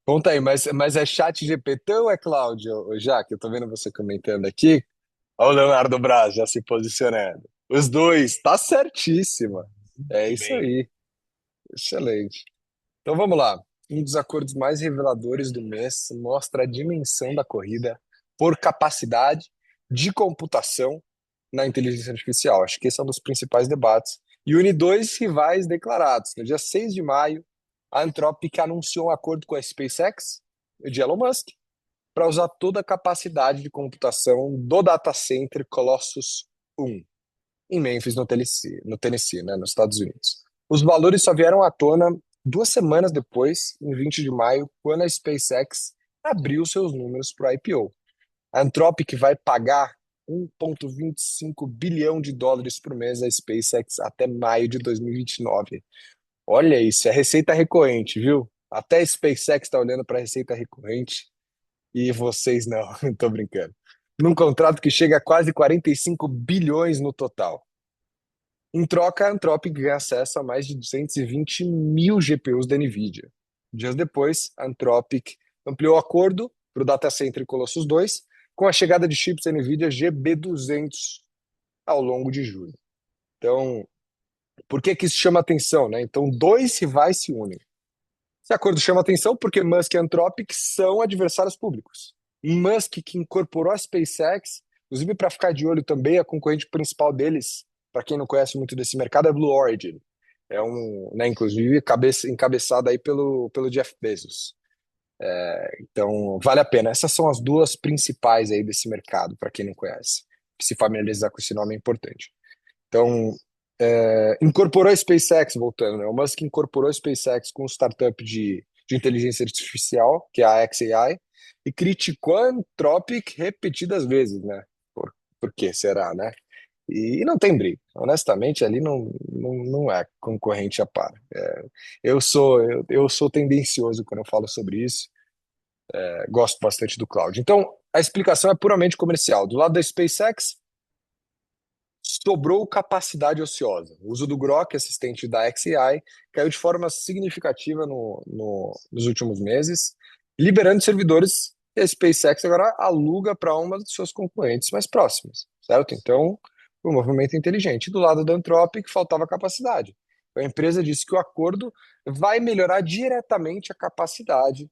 conta aí, mas é ChatGPT ou é cloud, já que eu tô vendo você comentando aqui? Olha o Leonardo Braz já se posicionando. Os dois, tá certíssima. É
Muito
isso
bem.
aí, excelente. Então vamos lá. Um dos acordos mais reveladores do mês mostra a dimensão da corrida por capacidade de computação na inteligência artificial. Acho que esse é um dos principais debates. E une dois rivais declarados. No dia 6 de maio, a Anthropic anunciou um acordo com a SpaceX, de Elon Musk, para usar toda a capacidade de computação do data center Colossus 1, em Memphis, no Tennessee, né, nos Estados Unidos. Os valores só vieram à tona 2 semanas depois, em 20 de maio, quando a SpaceX abriu seus números para o IPO. A Anthropic vai pagar 1,25 bilhão de dólares por mês à SpaceX até maio de 2029. Olha isso, é receita recorrente, viu? Até a SpaceX está olhando para a receita recorrente e vocês não, estou brincando. Num contrato que chega a quase 45 bilhões no total. Em troca, a Anthropic ganha acesso a mais de 220 mil GPUs da NVIDIA. Dias depois, a Anthropic ampliou o acordo para o data center Colossus 2 com a chegada de chips NVIDIA GB200 ao longo de julho. Então, por que que isso chama atenção, né? Então, dois rivais se unem. Esse acordo chama atenção porque Musk e Anthropic são adversários públicos. Musk, que incorporou a SpaceX, inclusive para ficar de olho também, a concorrente principal deles, para quem não conhece muito desse mercado, é Blue Origin. É um, né, inclusive, encabeçado aí pelo Jeff Bezos. Então, vale a pena. Essas são as duas principais aí desse mercado, para quem não conhece. Se familiarizar com esse nome é importante. Então, incorporou a SpaceX, voltando, né? O Musk incorporou a SpaceX com um startup de inteligência artificial, que é a xAI, e criticou a Anthropic repetidas vezes, né? Por que será, né? E não tem briga. Honestamente, ali não é concorrente a par. Eu sou tendencioso quando eu falo sobre isso. Gosto bastante do cloud. Então, a explicação é puramente comercial. Do lado da SpaceX, sobrou capacidade ociosa. O uso do Grok, assistente da xAI, caiu de forma significativa nos últimos meses, liberando servidores que a SpaceX agora aluga para uma de suas concorrentes mais próximas, certo? Então, foi um movimento inteligente. Do lado da Anthropic, faltava capacidade. A empresa disse que o acordo vai melhorar diretamente a capacidade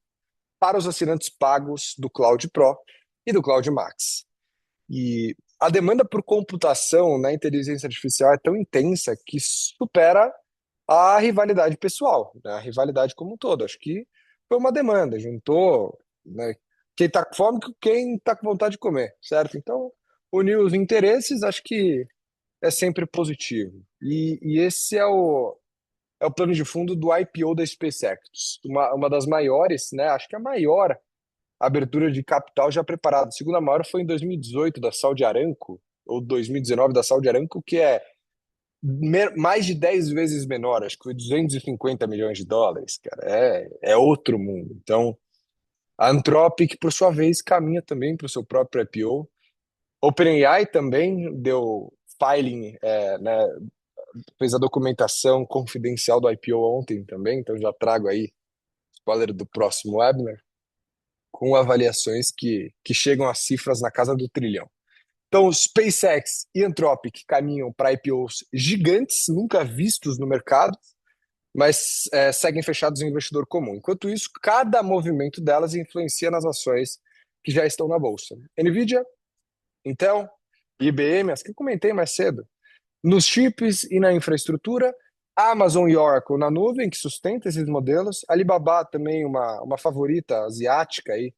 para os assinantes pagos do Cloud Pro e do Cloud Max. E a demanda por computação na inteligência artificial é tão intensa que supera a rivalidade pessoal, né? A rivalidade como um todo. Acho que foi uma demanda, juntou, né, quem está com fome com quem está com vontade de comer, certo? Então, unir os interesses, acho que é sempre positivo. E esse é o plano de fundo do IPO da SpaceX, uma das maiores, né? Acho que a maior abertura de capital já preparada. A segunda maior foi em 2018 da Saudi Aramco, ou 2019 da Saudi Aramco, que é mais de 10 vezes menor, acho que foi 250 milhões de dólares, cara. É outro mundo. Então, a Anthropic, por sua vez, caminha também para o seu próprio IPO. OpenAI também deu filing, né, fez a documentação confidencial do IPO ontem também, então já trago aí spoiler do próximo webinar, com avaliações que chegam a cifras na casa do trilhão. Então, SpaceX e Anthropic caminham para IPOs gigantes, nunca vistos no mercado, mas seguem fechados em investidor comum. Enquanto isso, cada movimento delas influencia nas ações que já estão na bolsa. Nvidia, Intel, IBM, as que eu comentei mais cedo, nos chips e na infraestrutura, Amazon e Oracle na nuvem, que sustenta esses modelos, Alibaba também uma favorita asiática aí,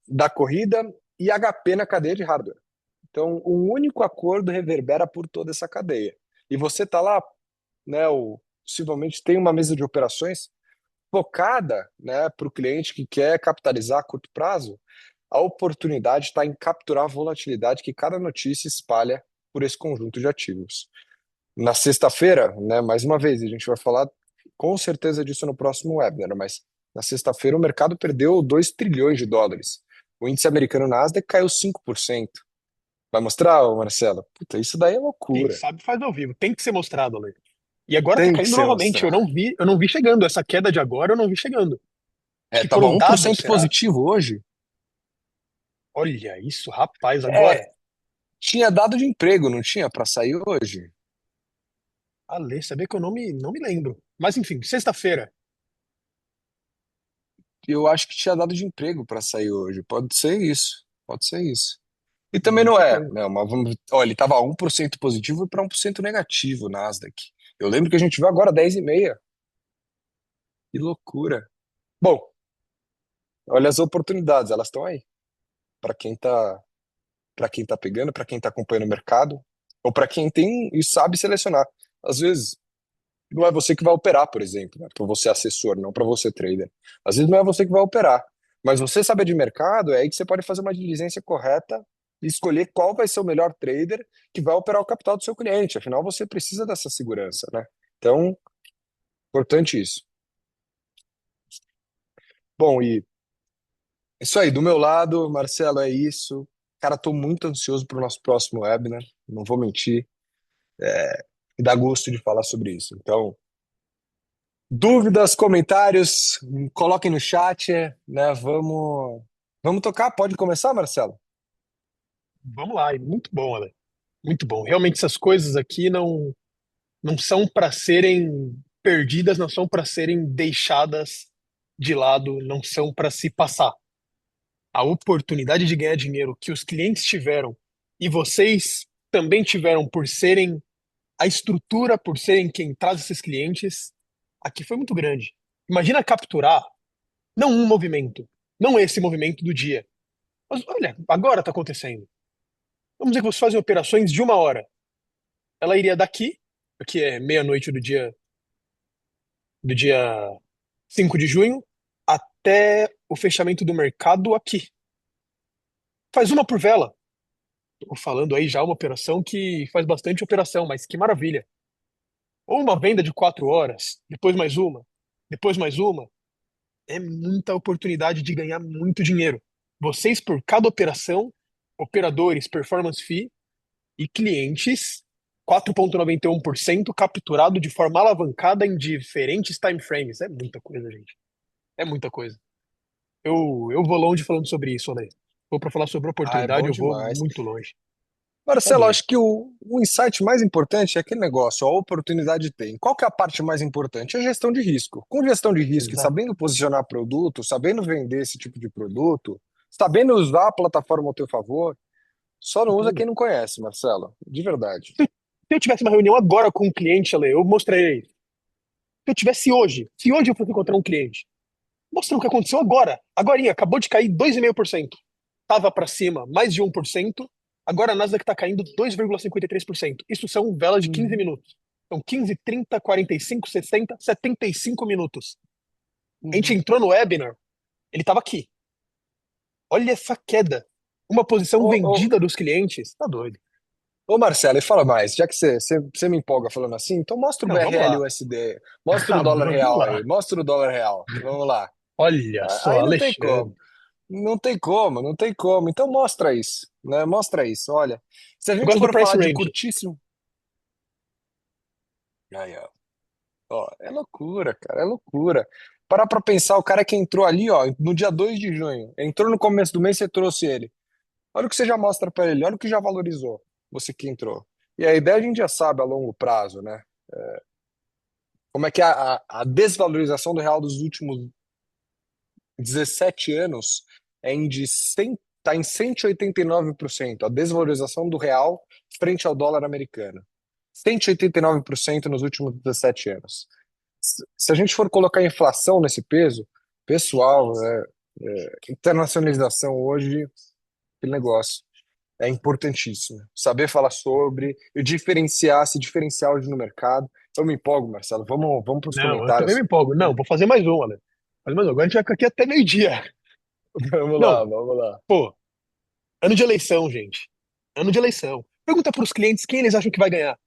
da corrida, e HP na cadeia de hardware. Então, um único acordo reverbera por toda essa cadeia. E você está lá, né, possivelmente tem uma mesa de operações focada, né, para o cliente que quer capitalizar a curto prazo. A oportunidade está em capturar a volatilidade que cada notícia espalha por esse conjunto de ativos. Na sexta-feira, né, mais uma vez, a gente vai falar com certeza disso no próximo webinar, mas na sexta-feira o mercado perdeu 2 trilhões de dólares. O índice americano Nasdaq caiu 5%. Vai mostrar, ô Marcelo? Puta, isso daí é
Quem
loucura.
sabe faz ao vivo. Tem que ser mostrado, Ale. E agora tá
Tem que
caindo
ser
novamente.
mostrado.
Eu não vi chegando. Essa queda de agora eu não vi chegando. Acho que
Tava
foram
um por
dados,
cento
será?
positivo hoje.
Olha isso, rapaz, agora.
É, tinha dado de emprego, não tinha, para sair hoje?
Ale, saber que eu não me lembro. Mas enfim, sexta-feira.
Eu acho que tinha dado de emprego para sair hoje. Pode ser isso. Pode ser isso. E também não
Muita
é,
coisa.
né? Ó, ele estava 1% positivo e para 1% negativo o Nasdaq. Eu lembro que a gente viu agora 10,5. Que loucura. Bom, olha as oportunidades, elas estão aí. Para quem tá pegando, para quem tá acompanhando o mercado, ou para quem tem e sabe selecionar. Às vezes não é você que vai operar, por exemplo, né? Para você assessor, não para você trader. Às vezes não é você que vai operar, mas você saber de mercado é aí que você pode fazer uma diligência correta e escolher qual vai ser o melhor trader que vai operar o capital do seu cliente. Afinal, você precisa dessa segurança, né? Então, importante isso. Bom, e isso aí, do meu lado, Marcelo, é isso. Cara, estou muito ansioso para o nosso próximo webinar, não vou mentir, e dá gosto de falar sobre isso. Então, dúvidas, comentários, coloquem no chat, né? Vamos tocar. Pode começar, Marcelo?
Vamos lá, e muito bom, Ale. Muito bom. Realmente essas coisas aqui não são para serem perdidas, não são para serem deixadas de lado, não são para se passar. A oportunidade de ganhar dinheiro que os clientes tiveram e vocês também tiveram por serem a estrutura, por serem quem traz esses clientes, aqui foi muito grande. Imagina capturar não um movimento, não esse movimento do dia. Mas olha, agora está acontecendo. Vamos dizer que você faz operações de uma hora. Ela iria daqui, que é meia-noite do dia 5 de junho, até o fechamento do mercado aqui. Faz uma por vela. Tô falando aí já uma operação que faz bastante operação, mas que maravilha. Ou uma venda de 4 horas, depois mais uma. É muita oportunidade de ganhar muito dinheiro. Vocês, por cada operação, operadores, performance fee, E clientes, 4,91% capturado de forma alavancada em diferentes time frames. É muita coisa, gente. É muita coisa. Eu vou longe falando sobre isso, né? Vou para falar sobre
Ah, é
oportunidade,
bom
eu vou
demais.
muito longe. Tá
Marcelo,
doido.
acho que o insight mais importante é aquele negócio, a oportunidade tem. Qual que é a parte mais importante? É a gestão de risco. Com gestão de risco e
Exato.
sabendo posicionar produto, sabendo vender esse tipo de produto, sabendo usar a plataforma ao teu favor, só não usa
Tudo.
quem não conhece, Marcelo. De verdade.
Se eu tivesse uma reunião agora com um cliente, Ale, eu mostraria. Se eu tivesse hoje, se hoje eu fosse encontrar um cliente, mostrando o que aconteceu agora. Agorinha, acabou de cair 2,5%. Tava para cima mais de 1%. Agora a Nasdaq está caindo 2,53%. Isso são velas de 15
Uhum,
minutos. São 15, 30, 45, 60, 75 minutos. A gente
uhum.
entrou no webinar, ele estava aqui. Olha essa queda. Uma posição
Ô, ô,
vendida dos clientes. Tá doido.
ô, Marcelo, e fala mais, já que você me empolga falando assim, então mostra o
Não, vamos
BRL
lá.
USD, mostra o
Ah,
dólar
vamos
real
lá.
aí, mostra o dólar real. Vamos lá.
Olha só,
Aí não tem como.
Alexandre.
Não tem como, não tem como. Então mostra isso, né? Mostra isso. Olha, se a
Eu
gente
gosto do
for
price
falar de
range.
curtíssimo. Aí, ó, é loucura, cara, é loucura. Parar pra pensar, o cara que entrou ali, ó, no dia 2 de junho, entrou no começo do mês, você trouxe ele. Olha o que você já mostra pra ele, olha o que já valorizou, você que entrou. E a ideia a gente já sabe a longo prazo, né? Como é que é a desvalorização do real dos últimos 17 anos é em de 100, tá em 189% a desvalorização do real frente ao dólar americano. 189% nos últimos 17 anos. Se a gente for colocar inflação nesse peso, pessoal, internacionalização hoje, aquele negócio, é importantíssimo. Saber falar sobre e diferenciar, se diferenciar hoje no mercado. Eu me empolgo, Marcelo. Vamos para os
Não, eu também me
comentários.
empolgo. Não, vou fazer mais um, Ale. Fazer mais um. Agora a gente vai ficar aqui até meio-dia.
Vamos lá,
Não,
vamos lá.
pô, ano de eleição, gente. Ano de eleição. Pergunta para os clientes quem eles acham que vai ganhar.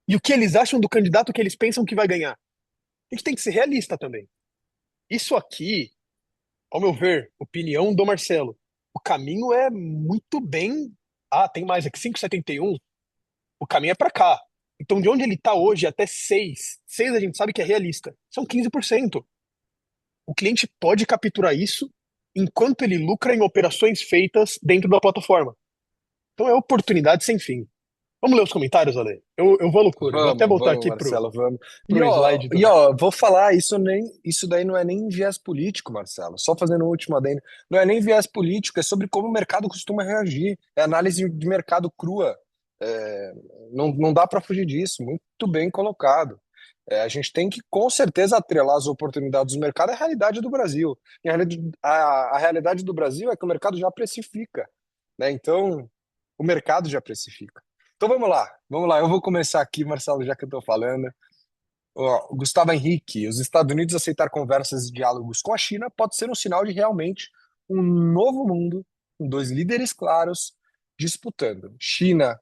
E o que eles acham do candidato que eles pensam que vai ganhar. A gente tem que ser realista também. Isso aqui, ao meu ver, opinião do Marcelo, o caminho é muito bem. Ah, tem mais aqui, 5,71. O caminho é para cá. Então, de onde ele está hoje até 6, 6 a gente sabe que é realista. São 15%. O cliente pode capturar isso enquanto ele lucra em operações feitas dentro da plataforma. Então é oportunidade sem fim. Vamos ler os comentários, Ale? Eu vou à loucura. Vou até voltar
Vamos,
aqui
Marcelo, vamos. E
pro
ó,
slide
e
do.
ó, vou falar, isso daí não é nem viés político, Marcelo. Só fazendo um último adendo. Não é nem viés político, é sobre como o mercado costuma reagir. É análise de mercado crua. É, não dá para fugir disso. Muito bem colocado. A gente tem que, com certeza, atrelar as oportunidades do mercado à realidade do Brasil. E a realidade do Brasil é que o mercado já precifica, né? Então, o mercado já precifica. Então vamos lá. Eu vou começar aqui, Marcelo, já que eu estou falando. Ó, Gustavo Henrique, os Estados Unidos aceitar conversas e diálogos com a China pode ser um sinal de realmente um novo mundo, com dois líderes claros disputando. China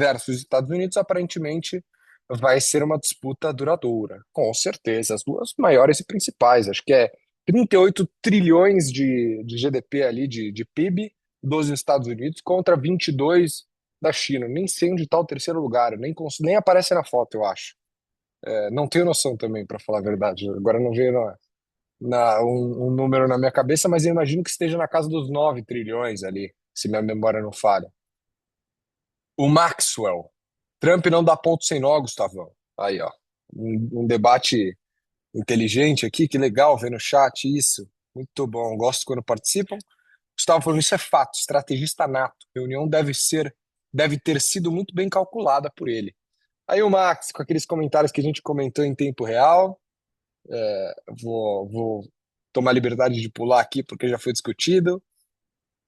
versus Estados Unidos, aparentemente, vai ser uma disputa duradoura. Com certeza, as duas maiores e principais. Acho que é 38 trilhões de GDP ali, de PIB dos Estados Unidos contra 22 da China. Nem sei onde está o terceiro lugar, nem aparece na foto, eu acho. Não tenho noção também, para falar a verdade. Agora não veio um número na minha cabeça, mas eu imagino que esteja na casa dos 9 trilhões ali, se minha memória não falha. O Maxwell. Trump não dá ponto sem nó, Gustavão. Aí, ó. Um debate inteligente aqui, que legal ver no chat isso. Muito bom, gosto quando participam. Gustavo falando, isso é fato, estrategista nato. Reunião deve ter sido muito bem calculada por ele. Aí o Max, com aqueles comentários que a gente comentou em tempo real. Vou tomar a liberdade de pular aqui porque já foi discutido.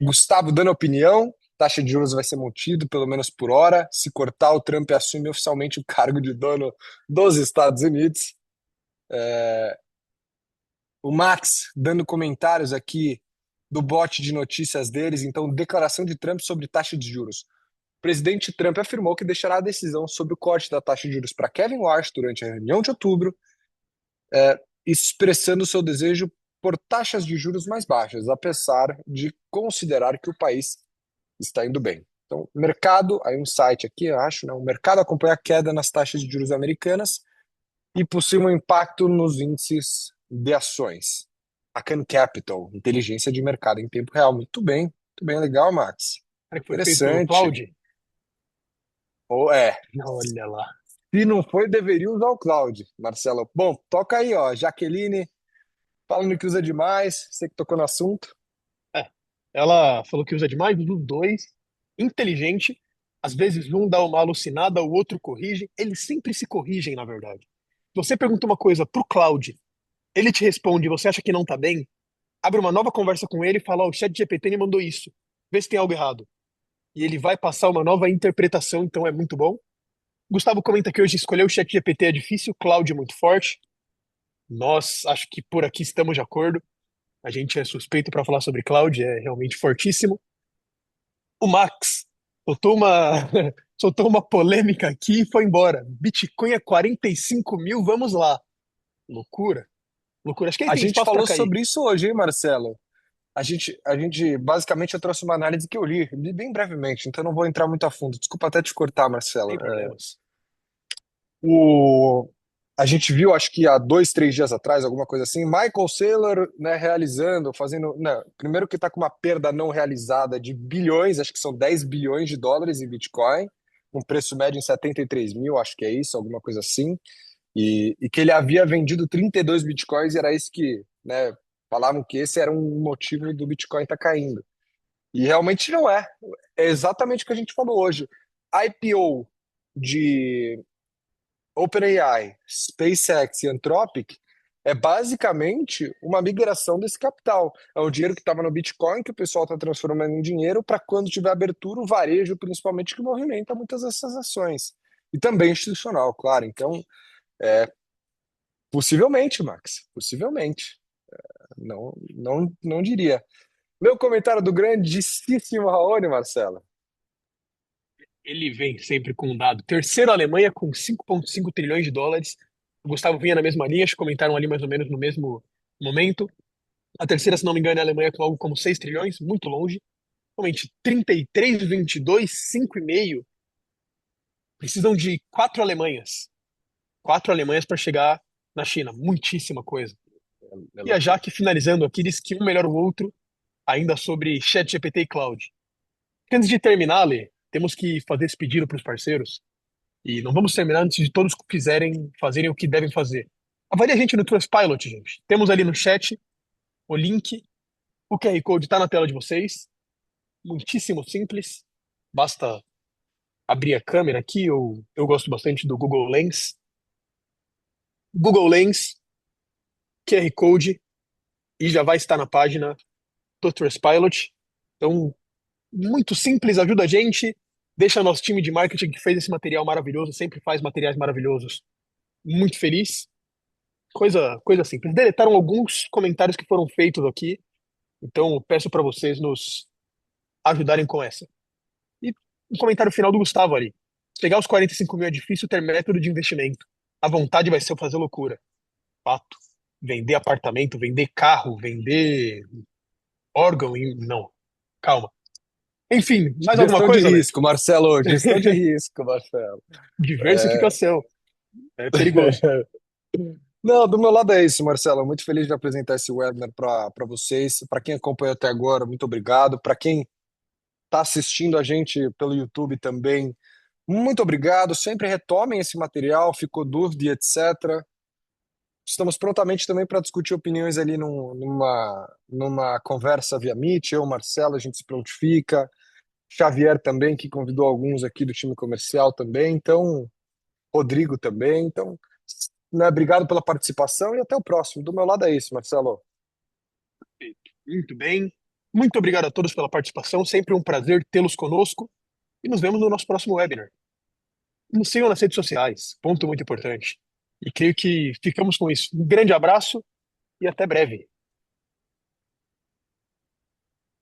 Gustavo dando opinião, taxa de juros vai ser mantido, pelo menos por hora. Se cortar, o Trump assume oficialmente o cargo de dono dos Estados Unidos. O Max dando comentários aqui do bot de notícias deles. Então, declaração de Trump sobre taxa de juros. O presidente Trump afirmou que deixará a decisão sobre o corte da taxa de juros para Kevin Warsh durante a reunião de outubro, expressando seu desejo por taxas de juros mais baixas, apesar de considerar que o país está indo bem. Então, mercado, aí um site aqui, eu acho, né? O mercado acompanha a queda nas taxas de juros americanas e possível impacto nos índices de ações. Akan Capital, inteligência de mercado em tempo real. Muito bem, legal, Max.
Será que foi feito pelo
Interessante.
Cloud?
Ou é,
Olha lá.
se não foi, deveria usar o cloud, Marcelo. Bom, toca aí, ó, Jaqueline, falando que usa demais, você que tocou no assunto.
É. Ela falou que usa demais dos dois. Inteligente. Às vezes um dá uma alucinada, o outro corrige. Eles sempre se corrigem, na verdade. Se você pergunta uma coisa pro Cloud, ele te responde, você acha que não tá bem? Abre uma nova conversa com ele e fala, ó, o ChatGPT me mandou isso. Vê se tem algo errado. E ele vai passar uma nova interpretação, então é muito bom. Gustavo comenta que hoje escolher o ChatGPT é difícil, o Cloud é muito forte. Nós, acho que por aqui estamos de acordo. A gente é suspeito para falar sobre cloud, é realmente fortíssimo. O Max soltou uma, soltou uma polêmica aqui e foi embora. Bitcoin é 45 mil, vamos lá. Loucura, loucura. Acho que ele
A
tem
gente
espaço para
falou
cair,
sobre isso hoje, hein, Marcelo? Basicamente, eu trouxe uma análise que eu li bem brevemente, então não vou entrar muito a fundo. Desculpa até te cortar, Marcelo.
sem problemas.
O, a gente viu, acho que há 2, 3 dias atrás, alguma coisa assim, Michael Saylor, né, realizando, fazendo. Né, primeiro que está com uma perda não realizada de bilhões, acho que são 10 bilhões de dólares em Bitcoin, um preço médio em 73 mil, acho que é isso, alguma coisa assim. E que ele havia vendido 32 Bitcoins e era isso que, né, falavam que esse era um motivo do Bitcoin estar caindo. E realmente não é. É exatamente o que a gente falou hoje. IPO de OpenAI, SpaceX e Anthropic é basicamente uma migração desse capital. É um dinheiro que estava no Bitcoin, que o pessoal está transformando em dinheiro para quando tiver abertura, o varejo, principalmente, que movimenta muitas dessas ações. E também institucional, claro. Então, possivelmente, Max, possivelmente. Não diria. Meu comentário do grandíssimo Raoni, Marcelo.
Ele vem sempre com um dado. Terceiro, a Alemanha com 5,5 trilhões de dólares. O Gustavo vinha na mesma linha, acho que comentaram ali mais ou menos no mesmo momento. A terceira, se não me engano, é a Alemanha com algo como 6 trilhões, muito longe. Realmente, 33, 22, 5,5. Precisam de quatro Alemanhas. Quatro Alemanhas para chegar na China. Muitíssima coisa.
É
E a
loucura.
Jaque, finalizando aqui, disse que um melhora o outro, ainda sobre ChatGPT e Cloud. Antes de terminar, Lê, temos que fazer esse pedido para os parceiros. E não vamos terminar antes de todos fazerem o que devem fazer. Avalie a gente no Trustpilot, gente. Temos ali no chat o link, o QR Code está na tela de vocês. Muitíssimo simples. Basta abrir a câmera aqui. Eu gosto bastante do Google Lens. Google Lens, QR Code, e já vai estar na página do Trustpilot. Então, muito simples, ajuda a gente. Deixa nosso time de marketing que fez esse material maravilhoso, sempre faz materiais maravilhosos, muito feliz. Coisa simples. Deletaram alguns comentários que foram feitos aqui, então eu peço para vocês nos ajudarem com essa. E um comentário final do Gustavo ali. Chegar aos 45 mil é difícil ter método de investimento. A vontade vai ser eu fazer loucura. Fato. Vender apartamento, vender carro, vender órgão. Não. Calma. Enfim, mais alguma
Gestão de
coisa, Lê?
risco, Marcelo. Gestão de risco, Marcelo.
Diversificação. É perigoso.
Não, do meu lado é isso, Marcelo. Muito feliz de apresentar esse webinar para vocês. Para quem acompanhou até agora, muito obrigado. Para quem está assistindo a gente pelo YouTube também, muito obrigado. Sempre retomem esse material, ficou dúvida, e etc. Estamos prontamente também para discutir opiniões ali numa conversa via Meet. Eu, Marcelo, a gente se prontifica. Xavier também, que convidou alguns aqui do time comercial também. Então, Rodrigo também. Então, né, obrigado pela participação e até o próximo. Do meu lado é isso, Marcelo.
Muito bem. Muito obrigado a todos pela participação. Sempre um prazer tê-los conosco. E nos vemos no nosso próximo webinar. Nos sigam nas redes sociais. Ponto muito importante. E creio que ficamos com isso. Um grande abraço e até breve.